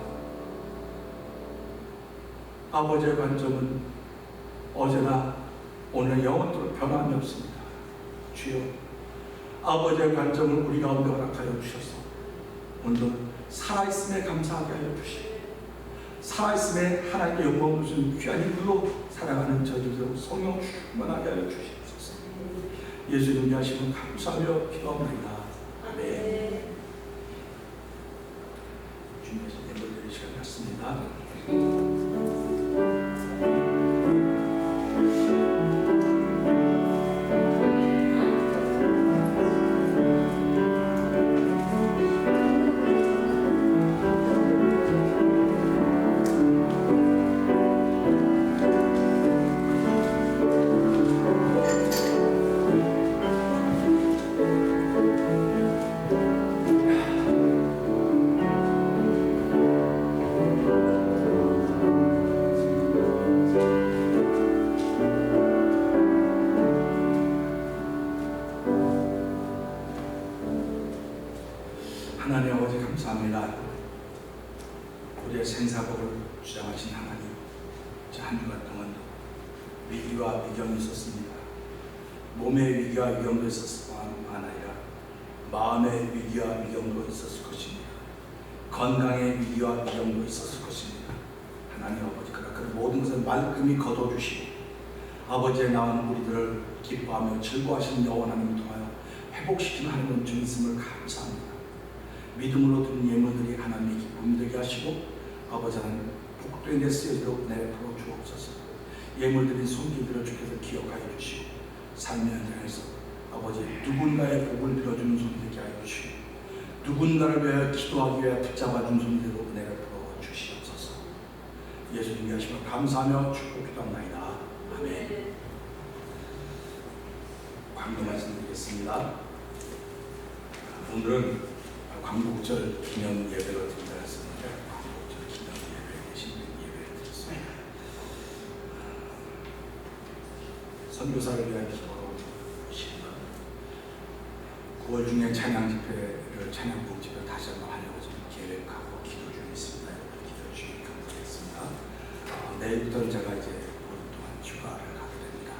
아버지의 관점은 어제나 오늘 영원토록 변함이 없습니다. 주여, 아버지의 관점을 우리 가운데 허락하여 주셔서 오늘도 살아있음에 감사하게 하여 주시고, 살아있음에 하나님의 영광을 주신 귀한 힘으로 살아가는 저희들 성령 충만하게 하여 주시옵소서. 예수님 위하시면 감사하며 기도합니다. 아멘. 주님께서 예배드릴 시간 같습니다. 하나님 아버지 감사합니다. 우리의 생사복을 주장하신 하나님, 한 주간 동안 위기와 위경이 있었습니다. 몸의 위기와 위경도 있었을 뿐만 아니라 마음의 위기와 위경도 있었을 것입니다. 건강의 위기와 위험도 있었을 것입니다. 하나님 아버지, 그 모든 것을 말끔히 거둬주시고 아버지의 낳은 우리들을 기뻐하며 즐거워하시는 여호와 하나님을 통하여 회복시키는 하나님의 중 있음을 감사합니다. 믿음으로 드린 예물들이 하나님의 기쁨 되게 하시고 아버지 하나님 복된 데 쓰여지도록 내버려 주옵소서. 예물들인 손길들을 주께서 기억하여 주시고 삶의 현장에서 아버지 누군가의 복을 빌어주는 손이 되게 하여 주시고 누군가를 위하여 기도하기 위해 붙잡아준 손이 되도록 은혜를 풀어 주시옵소서. 예수님 위하시며 감사하며 축복 기도합나이다. 아멘. 광고 말씀드리겠습니다. 오늘은 광복절 기념 예배로 드린다 했습니다. 광복절 기념 예배 대신 예배를 드렸습니다. 선교사를 위한 기도로 오시는 9월 중에 찬양 집회를 찬양 부흥 집회를 다시 한번 하려고 지금 계획하고 기도 중에 있습니다. 여러분 기도 중에 감사하겠습니다. 내일부터는 제가 이제 오랫동안 휴가를 가게 됩니다.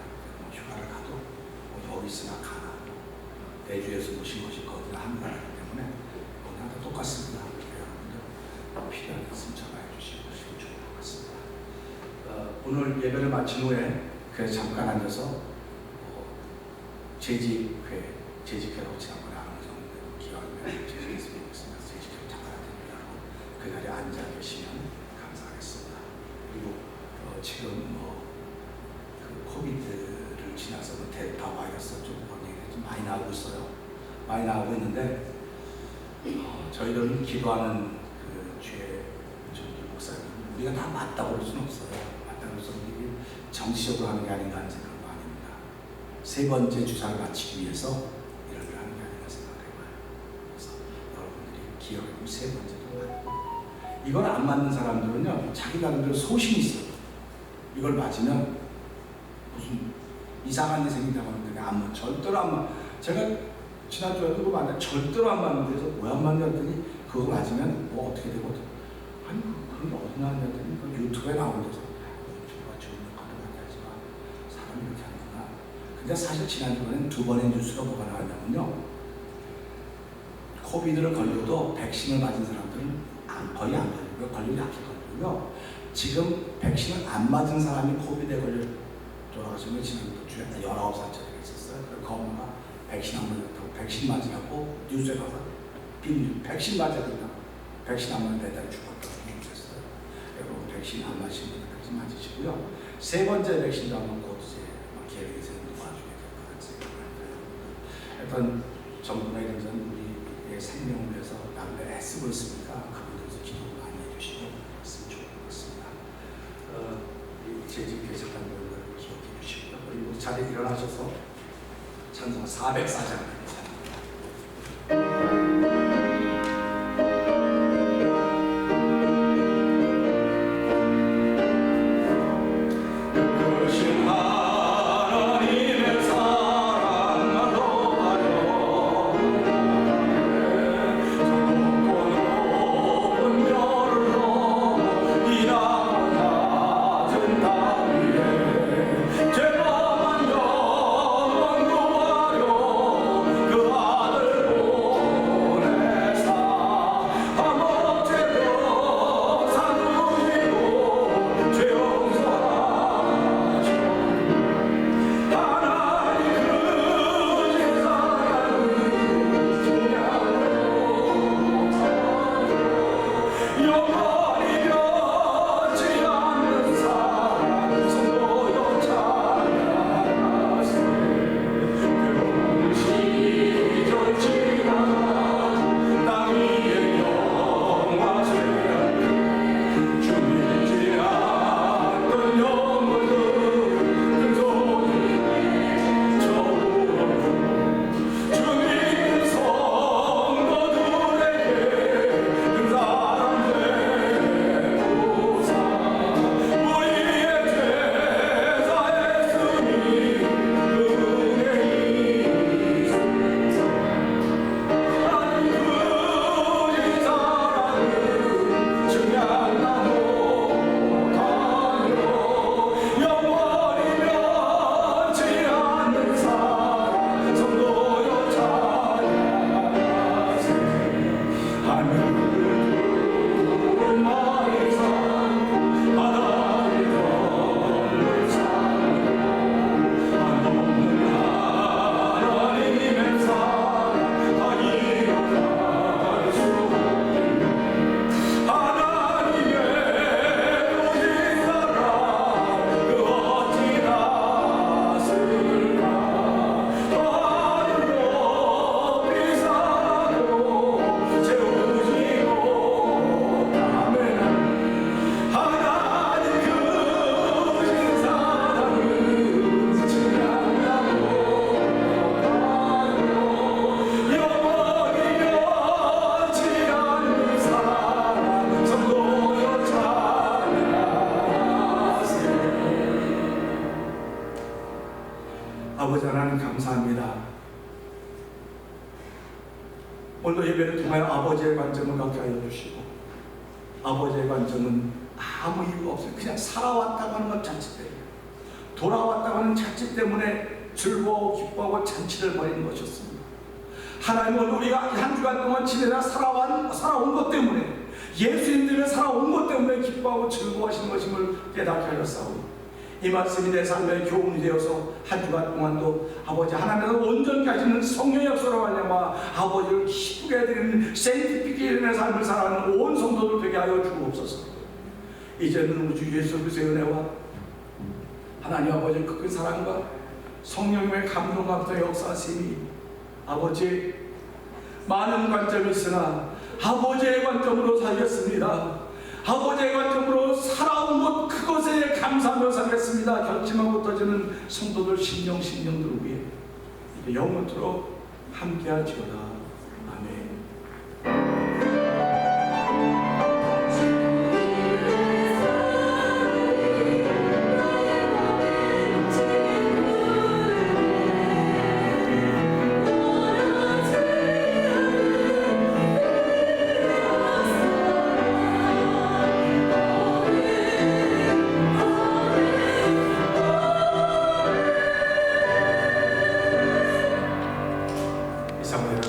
휴가를 가도 어디 있으나 가나 내주에서 모신 것이 거기나 한가하기 때문에 오늘 다 똑같습니다. 여러분들 필요한 말씀 전화해 주시면 좋을 것 같습니다. 오늘 예배를 마친 후에 그래서 잠깐 앉아서 재직회라고 지난번에 안정되고 기왕이면 재직했으면 좋겠습니다. 재직회를 잠깐 됩니다. 그 자리에 앉아 계시면 감사하겠습니다. 그리고 지금 그 코비드를 지나서 델타 바이러스 좀 많이 나오고 있어요. 많이 나오고 있는데 저희들은 기도하는 그 주의 목사님 우리가 다 맞다고 그럴 수는 없어요. 맞다고 해서 우리 정치적으로 하는 게 아닌가 하는 생각은 아닙니다. 세 번째 주사를 마치기 위해서 이런 걸 하는 게 아닌가 생각해봐요. 그래서 여러분들이 기억하고 세 번째도 맞고 이걸 안 맞는 사람들은요 자기 나름대로 소신이 있어요. 이걸 맞으면 무슨 이상한 일 생긴다고 하는데 안 맞. 절대로 안 맞. 제가 지난주에 그거 맞는데 절대로 안 맞는데 그래서 왜 안 맞냐 했더니 그거 맞으면 뭐 어떻게 되거든. 아니 그런 게 어디 나왔냐 했더니 유튜브에 나오는데서 유튜브가 좋은 역할을 많이 하지만 사람이 이렇게 하는구나. 근데 사실 지난주에는 두 번의 뉴스가 뭐가 나왔냐면요 코비드를 걸려도 백신을 맞은 사람들은 거의 안 걸리고요. 걸리면 약해 걸리고요. 지금 백신을 안 맞은 사람이 코비드에 걸려 돌아가신 게 지난주 주에 19살짜리가 있었어요. 그 엄마가 백신 안 맞았다고 백신 맞으라고 뉴스에 가서 백신 맞아야 된다. 백신 안 맞으면 내달 죽었다고 뉴스했어요. 여러분 백신 안 맞으신 분들까지 맞으시고요. 세 번째 백신도 한번 곧 이제 계획이 있는 도와주게 될 것 같아요. 일단 정부나 이런 우리의 생명을 위해서 나름대로 애쓰고 있으니까 그분들에서 기도 많이 해주시고 했으면 좋을 것 같습니다. 재직 개척한 분들을 기억해 주시고요. 그리고 자리에 일어나셔서 찬송 404장 그 오늘 예배를 통하여 아버지의 관점을 갖게 하여 주시고, 아버지의 관점은 아무 이유가 없어요. 그냥 살아왔다고 하는 것 자체 때문에, 돌아왔다고 하는 자체 때문에 즐거워 기뻐하고 잔치를 벌이는 것이었습니다. 하나님은 우리가 한 주간 동안 지내다 살아온 것 때문에, 예수님 때문에 살아온 것 때문에 기뻐하고 즐거워하시는 것임을 깨닫게 하셨사오니, 이 말씀이 내 삶의 교훈이 되어서 한 주간 동안도 아버지 하나님께서 온전히 하시는 성령의 역사로 말미암아 아버지를 기쁘게 해드리는 세인티피케이션의 삶을 살아가는 온 성도들 되게 하여 주옵소서. 이제는 우주 예수 그리스도의 은혜와 하나님 아버지의 그 사랑과 성령님의 감동과 역사하심이 아버지 많은 관점이 있으나 아버지의 관점으로 살겠습니다. 아버지의 관점으로 살아온 것 그것에 감사하며 살겠습니다. 결심하고 떠지는 성도들 심령들을 위해 영원토록 함께하지어다. 아멘.